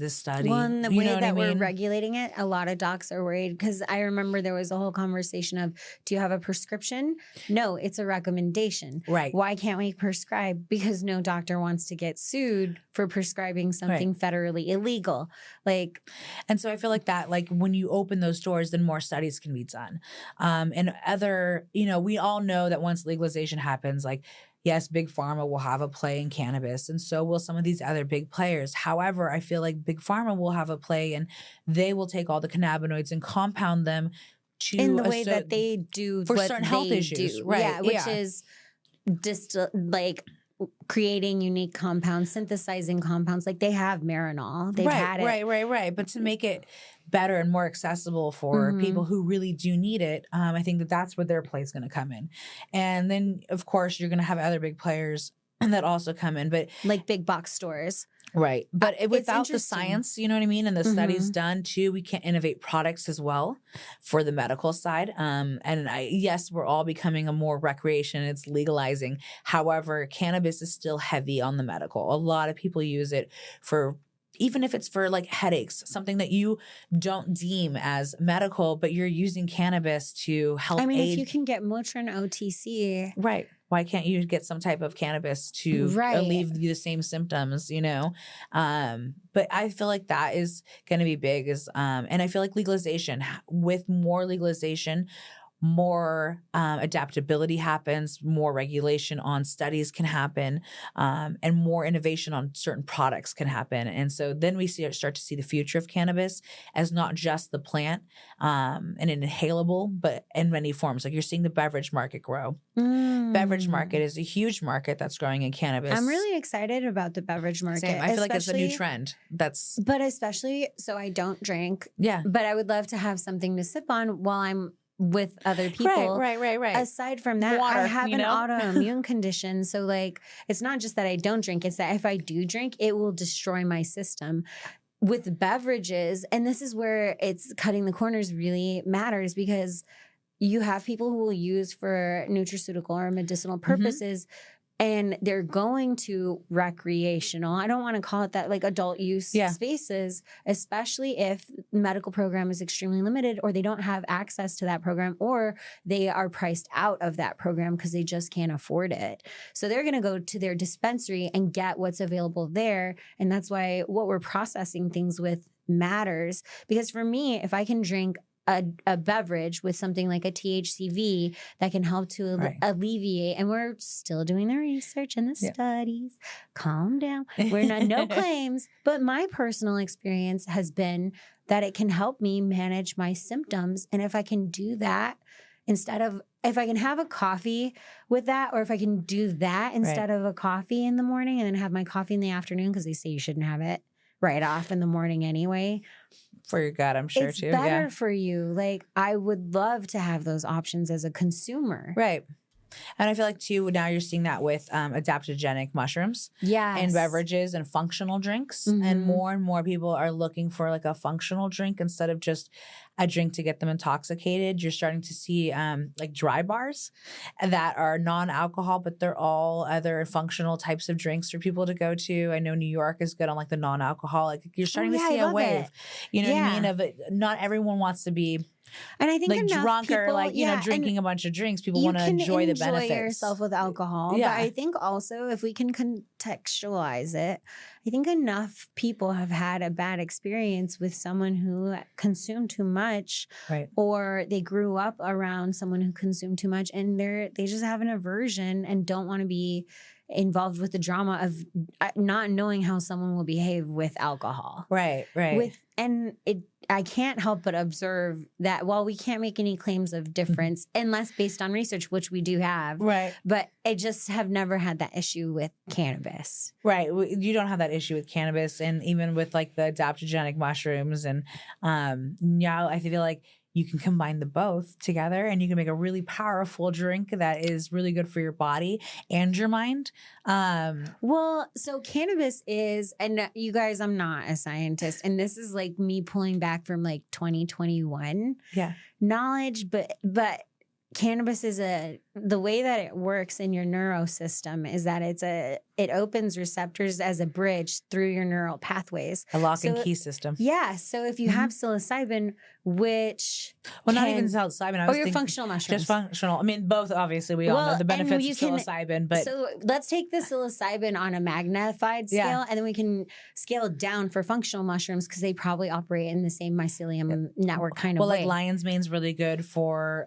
study. Well, and the way that we're mean? regulating it, a lot of docs are worried, because I remember there was a whole conversation of, do you have a prescription? No, it's a recommendation. Right. Why can't we prescribe? Because no doctor wants to get sued for prescribing something federally illegal. Like, and so I feel like that, like when you open those doors, then more studies can be done. And other, we all know that once legalization happens, like, yes, big pharma will have a play in cannabis, and so will some of these other big players. However, I feel like big pharma will have a play, and they will take all the cannabinoids and compound them to in the way that they do for what certain health issues, do. right? Yeah, which is like creating unique compounds, synthesizing compounds. Like they have Marinol, they've had it, right. But to make it better and more accessible for people who really do need it, I think that's where their play is going to come in. And then, of course, you're going to have other big players that also come in, but like big box stores. Right. But without the science, you know what I mean? And the studies done too, we can't innovate products as well for the medical side. Yes, we're all becoming a more recreation. It's legalizing. However, cannabis is still heavy on the medical. A lot of people use it for, even if it's for like headaches, something that you don't deem as medical, but you're using cannabis to help aid. If you can get Motrin OTC. Right. Why can't you get some type of cannabis to alleviate the same symptoms, But I feel like that is going to be big. And I feel like legalization, with more legalization, more adaptability happens, more regulation on studies can happen, and more innovation on certain products can happen. And so then we start to see the future of cannabis as not just the plant and an inhalable, but in many forms. Like you're seeing the beverage market grow. Beverage market is a huge market that's growing in cannabis. I'm really excited about the beverage market. Same. I feel like it's a new trend. But especially, so I don't drink. Yeah. But I would love to have something to sip on while I'm with other people. Right. Aside from that, Water, I have an autoimmune condition. So like, it's not just that I don't drink, it's that if I do drink, it will destroy my system. With beverages, and this is where it's cutting the corners really matters, because you have people who will use for nutraceutical or medicinal purposes, and they're going to recreational, I don't want to call it that, like adult use spaces, especially if the medical program is extremely limited, or they don't have access to that program, or they are priced out of that program because they just can't afford it. So they're going to go to their dispensary and get what's available there. And that's why what we're processing things with matters. Because for me, if I can drink a beverage with something like a THCV that can help to alleviate, and we're still doing the research and the studies. Calm down. We're not, no claims, but my personal experience has been that it can help me manage my symptoms. And if I can do that if I can have a coffee with that, or if I can do that instead of a coffee in the morning and then have my coffee in the afternoon, because they say you shouldn't have it right off in the morning anyway. For your gut, I'm sure it's too. It's better for you. Like, I would love to have those options as a consumer. Right. And I feel like too, now you're seeing that with adaptogenic mushrooms and beverages and functional drinks. And more people are looking for like a functional drink instead of just a drink to get them intoxicated. You're starting to see like dry bars that are non-alcohol, but they're all other functional types of drinks for people to go to. I know New York is good on like the non-alcoholic. You're starting to see a wave. You know what I mean? Of it, not everyone wants to be and I think like drunk people, or like, you know, drinking a bunch of drinks. People want to enjoy the benefits. You can enjoy yourself with alcohol. But I think also if we can contextualize it, I think enough people have had a bad experience with someone who consumed too much, or they grew up around someone who consumed too much, and they just have an aversion and don't want to be involved with the drama of not knowing how someone will behave with alcohol. Right. I can't help but observe that while we can't make any claims of difference unless based on research, which we do have, but I just have never had that issue with cannabis. Right. You don't have that issue with cannabis, and even with like the adaptogenic mushrooms. And now I feel like you can combine the both together and you can make a really powerful drink that is really good for your body and your mind. Well, so cannabis is, and you guys, I'm not a scientist, and this is like me pulling back from like 2021 knowledge, but cannabis is the way that it works in your neurosystem is that it opens receptors as a bridge through your neural pathways. A lock and key system. Yeah. So if you have psilocybin, which not even psilocybin, or your functional mushrooms. Just functional. I mean, both obviously we all know the benefits of psilocybin, but so let's take the psilocybin on a magnified scale, and then we can scale it down for functional mushrooms because they probably operate in the same mycelium network kind of way. Well, like lion's mane's really good for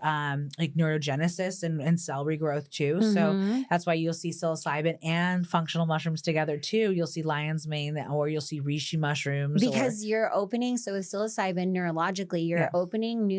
like neurogenesis and cell regrowth too. So that's why you'll see psilocybin and functional mushrooms together too. You'll see lion's mane, or you'll see reishi mushrooms. Because you're opening, so with psilocybin, neurologically, you're opening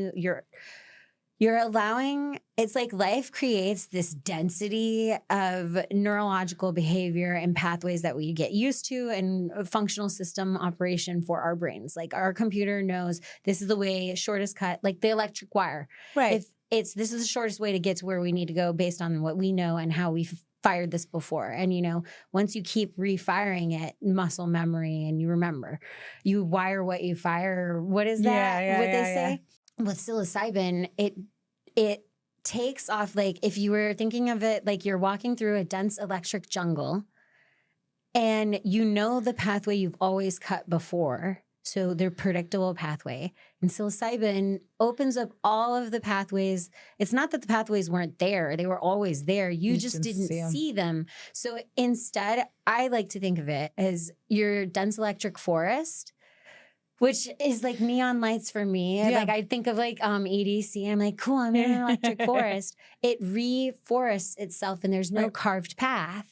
you're allowing, it's like life creates this density of neurological behavior and pathways that we get used to and a functional system operation for our brains. Like our computer knows this is the way shortest cut, like the electric wire. Right. This is the shortest way to get to where we need to go based on what we know and how we've fired this before. And, you know, once you keep refiring it, muscle memory, and you remember, you wire what you fire. What is that? What they say? With psilocybin, it takes off, like if you were thinking of it like you're walking through a dense electric jungle and you know the pathway you've always cut before. So they're predictable pathway. And psilocybin opens up all of the pathways. It's not that the pathways weren't there. They were always there. You just didn't see them. So instead, I like to think of it as your dense electric forest, which is like neon lights for me. Like I think of like EDC. I'm like, cool, I'm in an electric forest. It reforests itself and there's no carved path.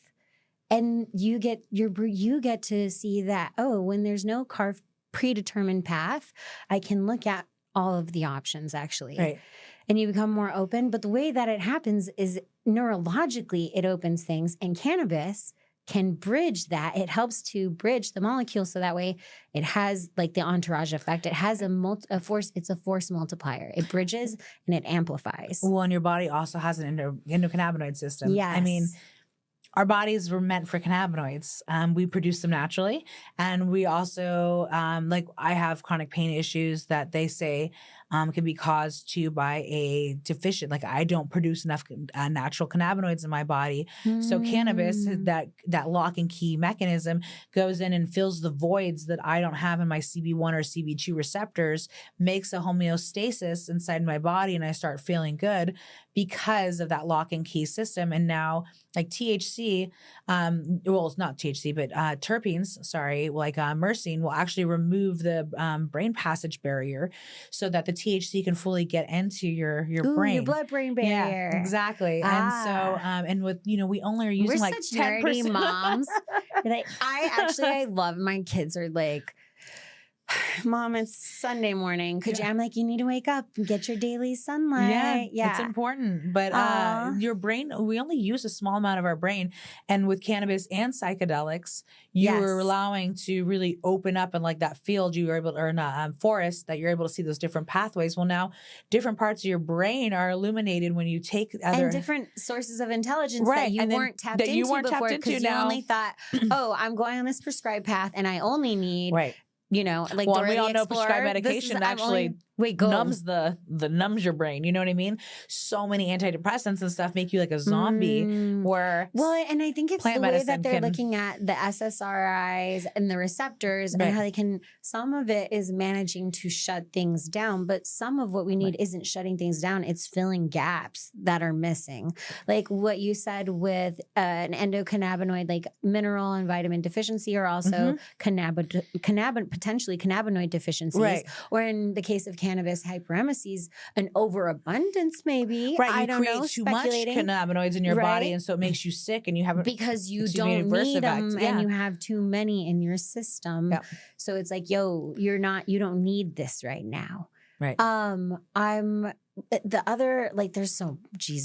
And you get to see that, when there's no carved predetermined path, I can look at all of the options actually. Right. And you become more open. But the way that it happens is neurologically it opens things, and cannabis can bridge that. It helps to bridge the molecule so that way it has like the entourage effect. It has a force. It's a force multiplier. It bridges and it amplifies. Well, and your body also has an endocannabinoid system. Yes. I mean, our bodies were meant for cannabinoids. We produce them naturally. And we also, like I have chronic pain issues that they say can be caused by a deficient, like I don't produce enough natural cannabinoids in my body. So cannabis, that lock and key mechanism goes in and fills the voids that I don't have in my CB1 or CB2 receptors, makes a homeostasis inside my body, and I start feeling good because of that lock and key system. And now like THC, well, it's not THC, but terpenes, like myrcene will actually remove the brain passage barrier so that the THC can fully get into your brain. Your blood-brain barrier. Yeah, exactly. And so, and with, we only are using like 10% moms. Like, I love my kids are like, Mom, it's Sunday morning. I'm like, you need to wake up and get your daily sunlight. Yeah. It's important. But your brain, we only use a small amount of our brain. And with cannabis and psychedelics, you were allowing to really open up and like that field you were able to, or not, forest, that you're able to see those different pathways. Well, now different parts of your brain are illuminated when you take other. And different sources of intelligence that you weren't tapped into before, because you only thought, oh, I'm going on this prescribed path and I only need you know, like well, we all know prescribed medication actually numbs numbs your brain. You know what I mean? So many antidepressants and stuff make you like a zombie. Where and I think it's the way that they're looking at the SSRIs and the receptors and how they can. Some of it is managing to shut things down, but some of what we need isn't shutting things down. It's filling gaps that are missing, like what you said with an endocannabinoid, like mineral and vitamin deficiency, or also potentially cannabinoid deficiencies, or in the case of cannabis hyperemesis, an overabundance maybe. I don't know. Too much cannabinoids in your body, and so it makes you sick, and you have because you don't need them, and you have too many in your system. So it's like, yo, you don't need this right now. Right. I'm the other like. There's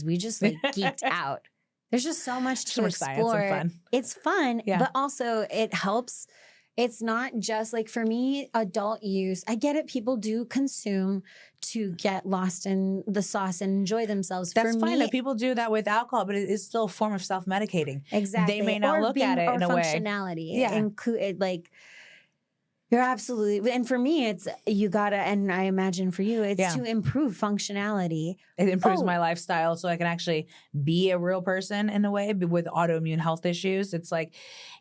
we just like geeked out. There's just so much to explore. Science and fun. It's fun, but also it helps. It's not just like, for me, adult use. I get it. People do consume to get lost in the sauce and enjoy themselves. That's fine that people do that with alcohol, but it is still a form of self-medicating. Exactly. They may not look at it in a way. Functionality. Include like. You're absolutely, and for me, it's you gotta, and I imagine for you, it's to improve functionality. It improves my lifestyle, so I can actually be a real person in a way. But with autoimmune health issues, it's like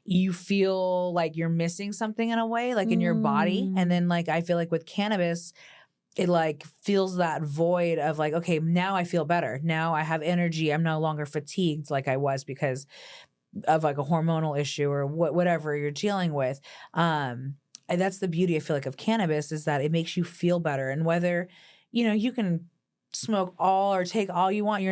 you feel like you're missing something in a way, like in your body. And then, like, I feel like with cannabis, it like fills that void of like, okay, now I feel better. Now I have energy. I'm no longer fatigued like I was because of like a hormonal issue or whatever you're dealing with. And that's the beauty, I feel like, of cannabis, is that it makes you feel better. And whether, you can smoke all or take all you want,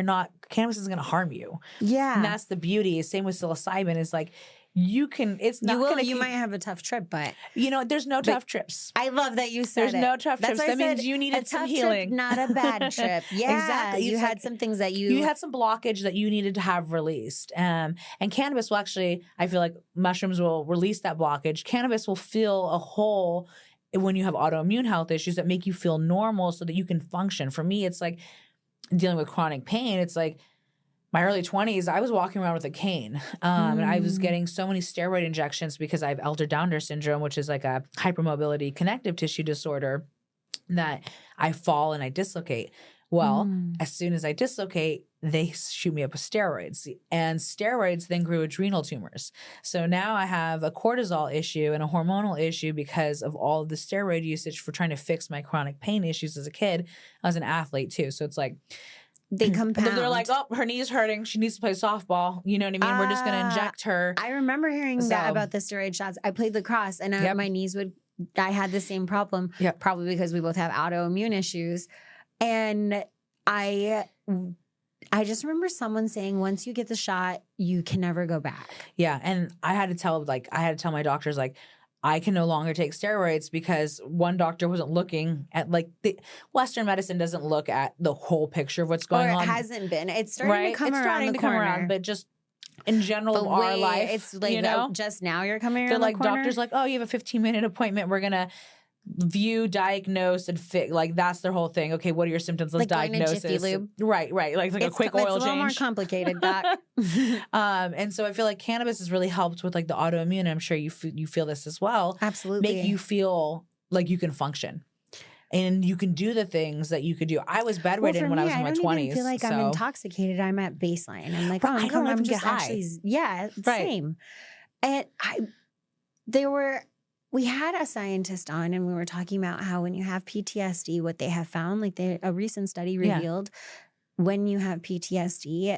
cannabis isn't going to harm you. Yeah. And that's the beauty. Same with psilocybin, is like, you might have a tough trip, but there's no tough trips. I love that you said there's no tough trips. That means you needed some healing. Trip, not a bad trip. Yeah, exactly. You had some things that you had some blockage that you needed to have released. And cannabis will actually, I feel like mushrooms will release that blockage. Cannabis will fill a hole when you have autoimmune health issues that make you feel normal so that you can function. For me, it's like dealing with chronic pain. It's like, my early 20s, I was walking around with a cane. And I was getting so many steroid injections because I have Ehlers-Danlos syndrome, which is like a hypermobility connective tissue disorder, that I fall and I dislocate. Well, as soon as I dislocate, they shoot me up with steroids. And steroids then grew adrenal tumors. So now I have a cortisol issue and a hormonal issue because of all of the steroid usage for trying to fix my chronic pain issues as a kid. I was an athlete too. So it's like, they compound. They're like, oh, her knee's hurting. She needs to play softball. You know what I mean? We're just going to inject her. I remember hearing that about the steroid shots. I played lacrosse, and my knees I had the same problem, probably because we both have autoimmune issues. And I just remember someone saying, once you get the shot, you can never go back. Yeah. And I had to tell my doctors, like, I can no longer take steroids because one doctor wasn't looking at, like, the Western medicine doesn't look at the whole picture of what's going on. Or it hasn't been. It's starting to come around the corner. But just in general of our life, it's like, just now you're coming around the corner. They're like, doctors like, oh, you have a 15-minute appointment. We're going to view, diagose, and fix. Like, that's their whole thing. Okay, what are your symptoms? Let's diagnose it. Right. Like a quick oil change. It's a little more complicated, Doc. And so I feel like cannabis has really helped with like the autoimmune. I'm sure you feel this as well. Absolutely. Make you feel like you can function. And you can do the things that you could do. I was bedridden when I was in my 20s. I don't even feel like I'm intoxicated. I'm at baseline. I'm like, I'm just actually, same. And we had a scientist on, and we were talking about how when you have PTSD, what they have found, like a recent study revealed, when you have PTSD,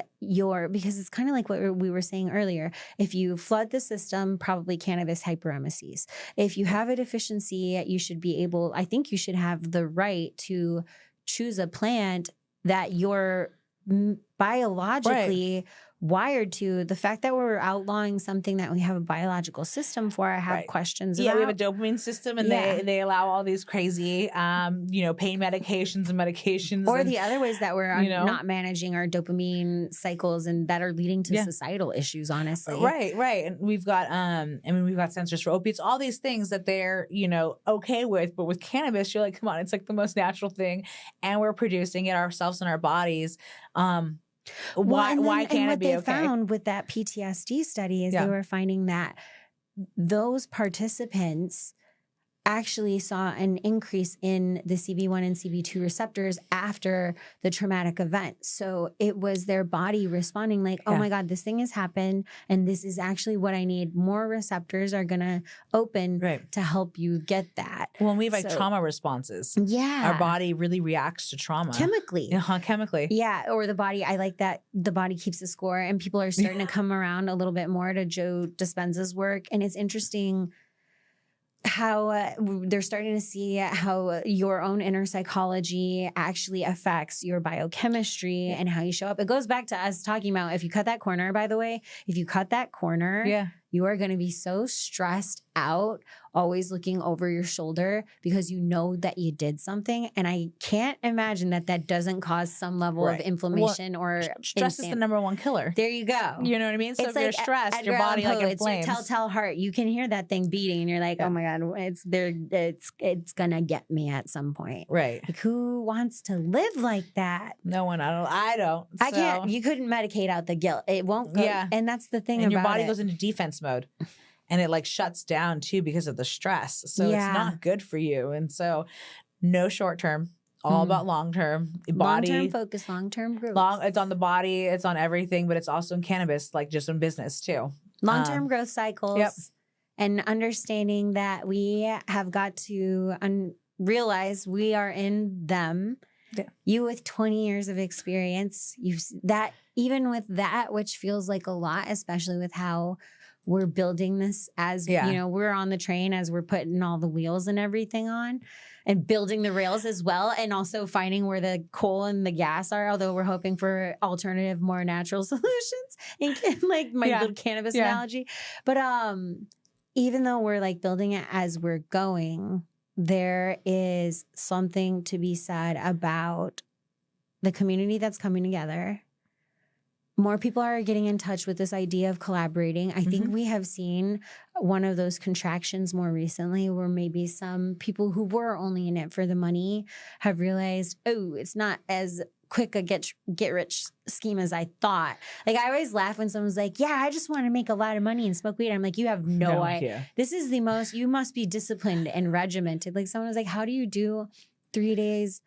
because it's kind of like what we were saying earlier, if you flood the system, probably cannabis hyperemesis. If you have a deficiency, I think you should have the right to choose a plant that you're biologically wired to. The fact that we're outlawing something that we have a biological system for, I have questions about. Yeah, we have a dopamine system, and they allow all these crazy, pain medications and medications. Or the other ways that we're not managing our dopamine cycles and that are leading to societal issues, honestly. Right. And we've got, we've got sensors for opiates, all these things that they're, okay with. But with cannabis, you're like, come on, it's like the most natural thing. And we're producing it ourselves in our bodies. Why can't it be okay? And what they found with that PTSD study is they were finding that those participants actually saw an increase in the CB1 and CB2 receptors after the traumatic event. So it was their body responding like, oh my God, this thing has happened and this is actually what I need. More receptors are going to open to help you get that. Well, we have trauma responses. Yeah. Our body really reacts to trauma. Chemically. Chemically. Yeah. Or the body, I like that the body keeps a score, and people are starting to come around a little bit more to Joe Dispenza's work. And it's interesting how they're starting to see how your own inner psychology actually affects your biochemistry and how you show up. It goes back to us talking about, if you cut that corner, by the way, if you cut that corner, you are going to be so stressed out, always looking over your shoulder because you know that you did something. And I can't imagine that doesn't cause some level of inflammation or stress is the number one killer. There you go. You know what I mean? So it's if you're stressed, your body like inflames. It's your telltale heart. You can hear that thing beating and you're like, oh my God, it's there. It's going to get me at some point. Right. Like, who wants to live like that? No one. I don't. I can't. You couldn't medicate out the guilt. It won't go. Yeah. And that's the thing and about your body goes into defense mode. And it like shuts down too because of the stress. So it's not good for you. And so no short term, all about long term. Long-term focus, long-term growth. It's on the body, it's on everything, but it's also in cannabis, like just in business too. Long-term growth cycles and understanding that we have got to realize we are in them. Yeah. You with 20 years of experience, that even with that, which feels like a lot, especially with how we're building this as, we're on the train as we're putting all the wheels and everything on and building the rails as well. And also finding where the coal and the gas are, although we're hoping for alternative, more natural solutions in like my little cannabis analogy. But even though we're like building it as we're going, there is something to be said about the community that's coming together. More people are getting in touch with this idea of collaborating. I think we have seen one of those contractions more recently where maybe some people who were only in it for the money have realized, oh, it's not as quick a get rich scheme as I thought. Like, I always laugh when someone's like, yeah, I just want to make a lot of money and smoke weed. I'm like, you have no idea. This is you must be disciplined and regimented. Like, someone was like, how do you do 3 days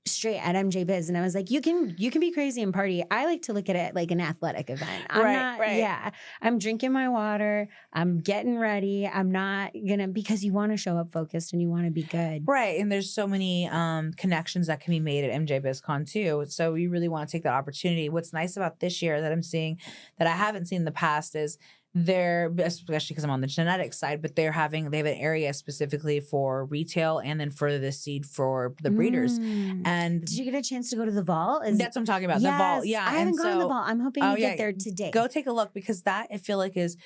straight at MJBiz? And I was like, you can be crazy and party. I like to look at it like an athletic event. I'm drinking my water. I'm getting ready. I'm not because you want to show up focused and you want to be good. Right. And there's so many connections that can be made at MJBizCon too. So we really want to take that opportunity. What's nice about this year that I'm seeing that I haven't seen in the past is especially because I'm on the genetics side, but they have an area specifically for retail and then for the seed for the breeders. And did you get a chance to go to the vault? That's what I'm talking about. Yes, the vault. Yeah. I haven't gone to the vault. I'm hoping to get there today. Go take a look because that I feel like is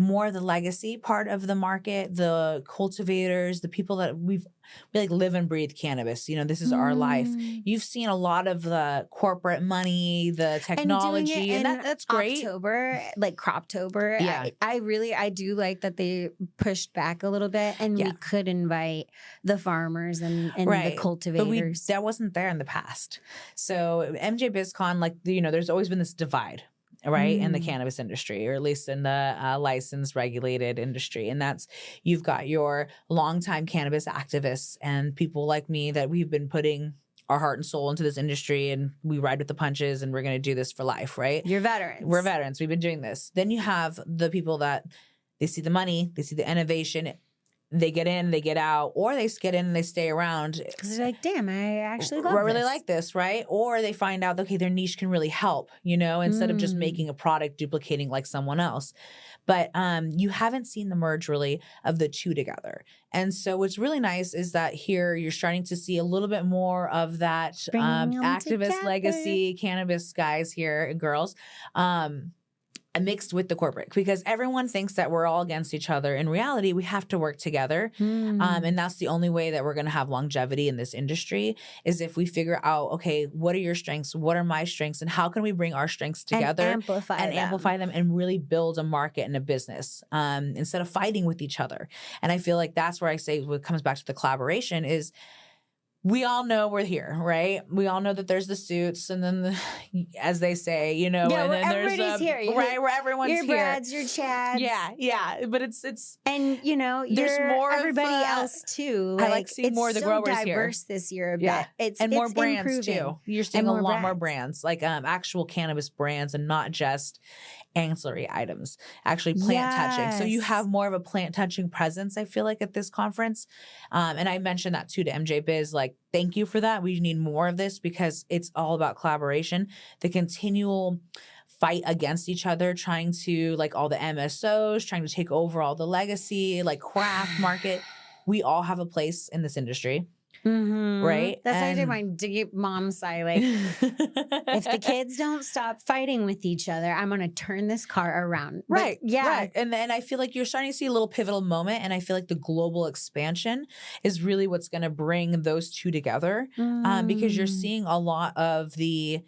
more the legacy part of the market, the cultivators, the people that we like live and breathe cannabis. This is our life. You've seen a lot of the corporate money, the technology, and that's great. October, like Croptober. Yeah. I do like that they pushed back a little bit and we could invite the farmers and the cultivators. But that wasn't there in the past. So MJBizCon, there's always been this divide. Right. In the cannabis industry, or at least in the licensed regulated industry. And that's, you've got your longtime cannabis activists and people like me that we've been putting our heart and soul into this industry and we ride with the punches and we're going to do this for life. Right. You're veterans. We're veterans. We've been doing this. Then you have the people that they see the money, they see the innovation. they get in, they get out, or they get in and they stay around. Because they're like, damn, I actually love really this. like this, right? Or they find out, okay, their niche can really help, instead of just making a product duplicating like someone else. But you haven't seen the merge really of the two together. And so what's really nice is that here you're starting to see a little bit more of that activist legacy cannabis guys here and girls. Mixed with the corporate, because everyone thinks that we're all against each other. In reality, we have to work together. And that's the only way that we're going to have longevity in this industry, is if we figure out, okay, what are your strengths? What are my strengths? And how can we bring our strengths together and amplify them and really build a market and a business instead of fighting with each other. And I feel like that's where I say what comes back to the collaboration is, we all know we're here, right? We all know that there's the suits, and then as they say, and then everybody's here, right? Where everyone's your here. Your Brads, your Chads. Yeah. But it's and there's more everybody else too. I like seeing more of the growers here. It's so diverse this year a bit. It's more brands improving. too. You're seeing a lot more brands, like actual cannabis brands, and not just ancillary items, actually plant touching. So you have more of a plant touching presence, I feel like, at this conference. And I mentioned that too to MJ Biz, like, thank you for that. We need more of this, because it's all about collaboration, the continual fight against each other, trying to, like, all the MSOs, trying to take over all the legacy, like, craft market. We all have a place in this industry. Right? That's actually my deep mom side. Like, if the kids don't stop fighting with each other, I'm going to turn this car around. Right. Right. And then I feel like you're starting to see a little pivotal moment. And I feel like the global expansion is really what's going to bring those two together, because you're seeing a lot of the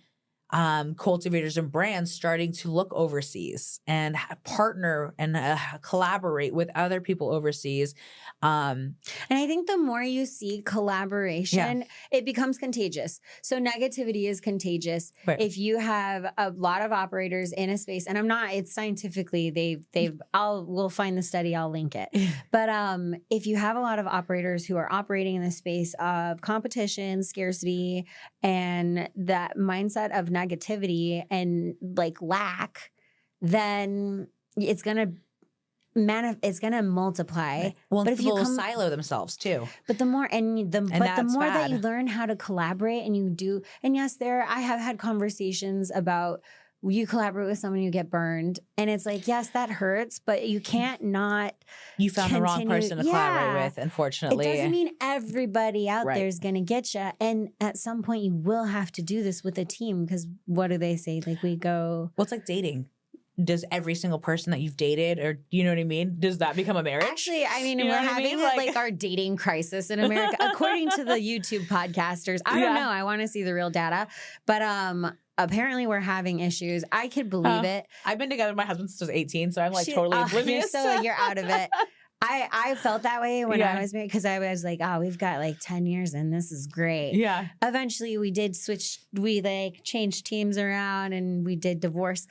cultivators and brands starting to look overseas and partner and collaborate with other people overseas. And I think the more you see collaboration, it becomes contagious. So negativity is contagious. Right. If you have a lot of operators in a space, and it's scientifically, we'll find the study, I'll link it. But if you have a lot of operators who are operating in the space of competition, scarcity, and that mindset of negativity and like lack, then it's gonna multiply. Right. Well, but if you silo themselves too. But the more that you learn how to collaborate and you do, and yes, I have had conversations about, you collaborate with someone, you get burned. And it's like, yes, that hurts, but you can't not. You found the wrong person to collaborate with, unfortunately. It doesn't mean everybody out there is going to get you. And at some point, you will have to do this with a team, because what do they say? Like, we go. Well, it's like dating. Does every single person that you've dated, or you know what I mean? Does that become a marriage? Actually, I mean, we're having like our dating crisis in America, according to the YouTube podcasters. I don't know. I want to see the real data. But apparently we're having issues. I could believe it. I've been together with my husband since I was 18, so I'm like totally oblivious. You're out of it. I felt that way when I was married, because I was like, oh, we've got like 10 years and this is great. Yeah. Eventually we did switch, we like changed teams around and we did divorce.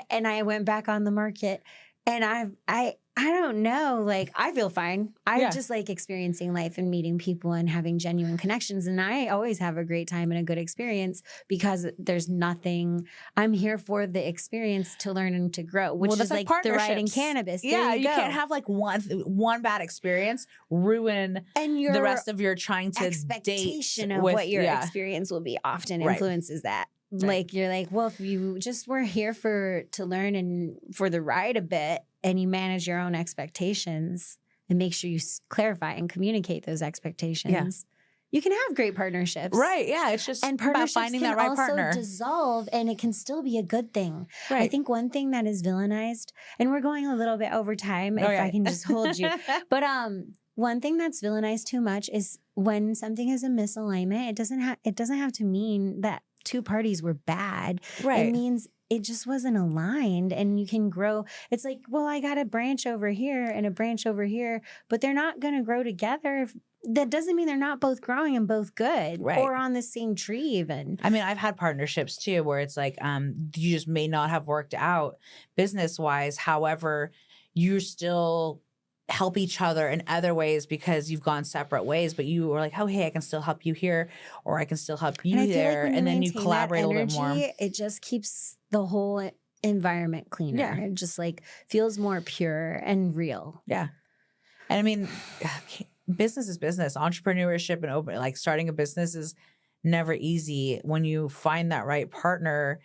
And I went back on the market, and I don't know, like, I feel fine. I just like experiencing life and meeting people and having genuine connections. And I always have a great time and a good experience, because there's nothing, I'm here for the experience to learn and to grow, which is like the ride in cannabis. Yeah, you can't have like one bad experience ruin the rest of your trying to expectation of what your experience will be often influences that. Right. Like, you're like, well, if you just were here to learn and for the ride a bit, and you manage your own expectations and make sure you clarify and communicate those expectations, you can have great partnerships. Right. Yeah. It's just about finding that right partner. Also dissolve, and it can still be a good thing. Right. I think one thing that is villainized, and we're going a little bit over time, if I can just hold you. But one thing that's villainized too much is when something is a misalignment, it doesn't have to mean that two parties were bad. Right. It means it just wasn't aligned, and you can grow. It's like, well, I got a branch over here and a branch over here, but they're not going to grow together. That doesn't mean they're not both growing and both good, or on the same tree even. I mean, I've had partnerships too where it's like, you just may not have worked out business-wise. However, you still help each other in other ways because you've gone separate ways, but you were like, oh, hey, I can still help you here, or I can still help you there. And then you collaborate a little bit more. It just keeps the whole environment cleaner. It just like feels more pure and real. Yeah. And I mean, business is business. Entrepreneurship and starting a business is never easy. When you find that right partner,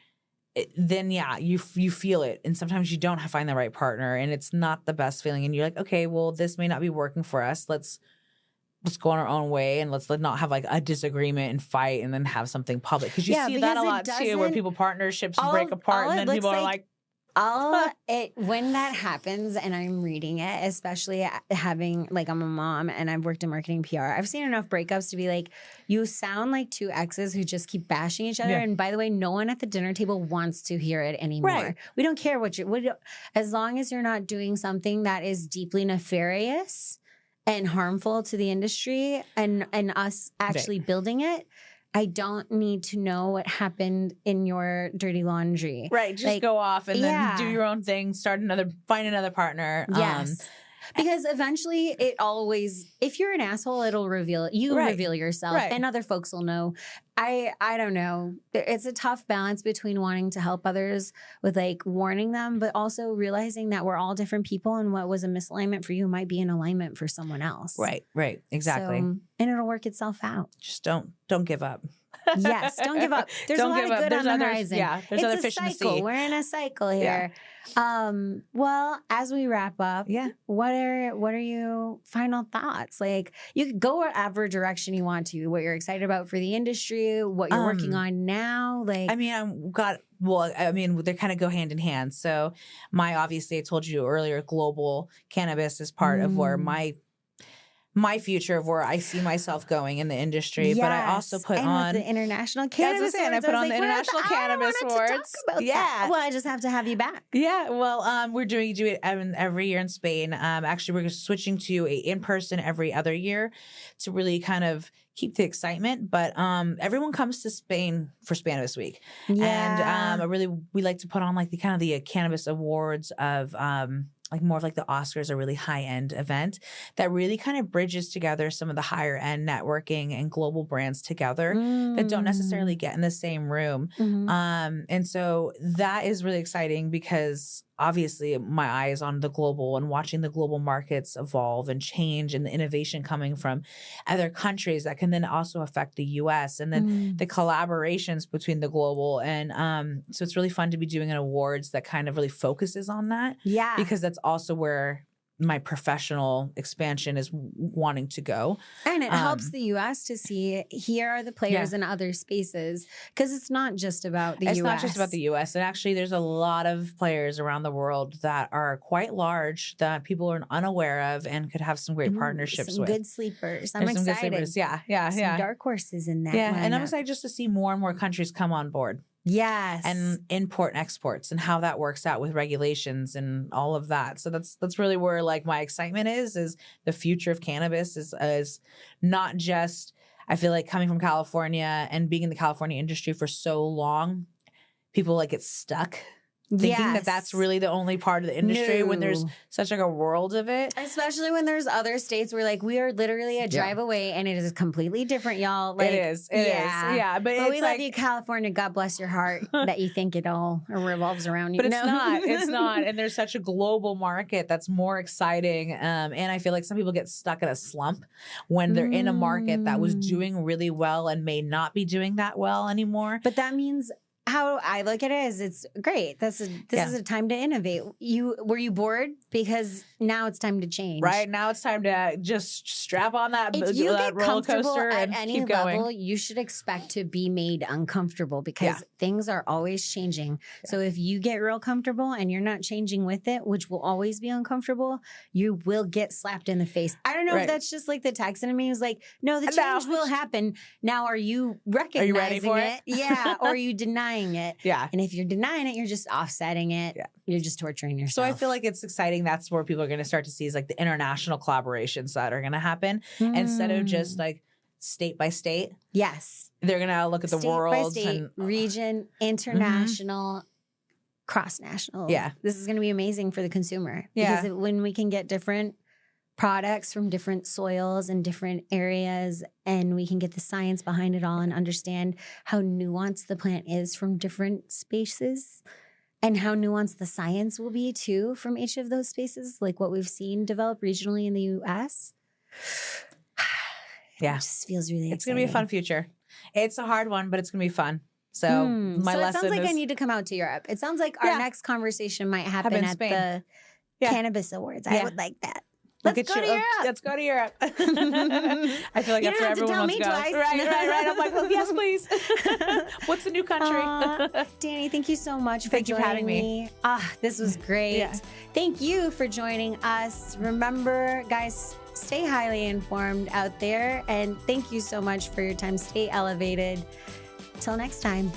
then you feel it. And sometimes you don't find the right partner and it's not the best feeling. And you're like, okay, well, this may not be working for us. Let's go on our own way and let's not have like a disagreement and fight and then have something public. Because you see that a lot too, where partnerships break apart and then people are like, when that happens and I'm reading it, especially having I'm a mom and I've worked in marketing PR, I've seen enough breakups to be like, you sound like two exes who just keep bashing each other. Yeah. And by the way, no one at the dinner table wants to hear it anymore. Right. We don't care as long as you're not doing something that is deeply nefarious and harmful to the industry and us actually building it. I don't need to know what happened in your dirty laundry. Right. Just go off and then do your own thing, find another partner. Yes. Because eventually if you're an asshole, it'll reveal yourself and other folks will know. I don't know. It's a tough balance between wanting to help others with warning them, but also realizing that we're all different people and what was a misalignment for you might be an alignment for someone else. Right. Exactly. So, and it'll work itself out. Just don't give up. Yes, don't give up. There's a lot of good on the horizon. Yeah, there's other fish in the sea. We're in a cycle here. Yeah. Well, as we wrap up, what are your final thoughts? You could go whatever direction you want to. What you're excited about for the industry, what you're working on now. They kind of go hand in hand. So obviously I told you earlier, global cannabis is part of where my future of where I see myself going in the industry. Yes. But I also put on the International Cannabis Awards. I put on the International Cannabis Awards. Yeah. Well, I just have to have you back. Yeah. Well, we're do it every year in Spain. Actually, we're switching to a in-person every other year to really kind of keep the excitement. But everyone comes to Spain for Spannabis Week. Yeah. And we like to put on the cannabis awards of more of the Oscars, a really high-end event that really kind of bridges together some of the higher-end networking and global brands together that don't necessarily get in the same room. And so that is really exciting because obviously my eye is on the global and watching the global markets evolve and change and the innovation coming from other countries that can then also affect the US and then the collaborations between the global. And so it's really fun to be doing an awards that kind of really focuses on that. Yeah. Because that's also where my professional expansion is wanting to go. And it helps the U.S. to see here are the players in other spaces because it's not just about the U.S. It's not just about the U.S. And actually there's a lot of players around the world that are quite large that people are unaware of and could have some great partnerships with. Good sleepers. I'm excited. Good sleepers. Yeah. Some dark horses in that. Yeah. And I'm excited just to see more and more countries come on board. Yes. And import and exports and how that works out with regulations and all of that. So that's really where my excitement is the future of cannabis is not just, I feel like coming from California and being in the California industry for so long, people get stuck thinking that that's really the only part of the industry when there's such a world of it. Especially when there's other states where we are literally a drive away and it is completely different, y'all. It is. Yeah. But we love you, California. God bless your heart that you think it all revolves around you. But it's not. It's not. And there's such a global market that's more exciting. And I feel like some people get stuck in a slump when they're in a market that was doing really well and may not be doing that well anymore. But that means how I look at it is it's great. This is a time to innovate. Were you bored? Because now it's time to change. Right. Now it's time to just strap on that roller coaster and at any keep going. level, you should expect to be made uncomfortable because things are always changing. Yeah. So if you get real comfortable and you're not changing with it, which will always be uncomfortable, you will get slapped in the face. I don't know if that's just the taxonomy is no, the change will happen. Now, are you recognizing ready for it? Yeah. Or are you denying it? Yeah. And if you're denying it, you're just offsetting it. Yeah. You're just torturing yourself. So I feel like it's exciting. That's where people are going to start to see is the international collaborations that are going to happen instead of just state by state. Yes. They're going to look at the world by state, and region, international, cross-national. Yeah. This is going to be amazing for the consumer. Yeah. Because when we can get different products from different soils and different areas and we can get the science behind it all and understand how nuanced the plant is from different spaces and how nuanced the science will be too from each of those spaces, like what we've seen develop regionally in the US. Yeah. It just feels really It's going to be a fun future. It's a hard one, but it's going to be fun. So my lesson it sounds like is, I need to come out to Europe. It sounds like our next conversation might happen at the Cannabis Awards. I would like that. Let's go to Europe. Let's go to Europe. I feel like that's where everyone wants to go. Twice. Right. I'm like, well, yes, please. What's the new country? Dani, thank you so much for joining me. This was great. Yeah. Thank you for joining us. Remember, guys, stay highly informed out there. And thank you so much for your time. Stay elevated. Till next time.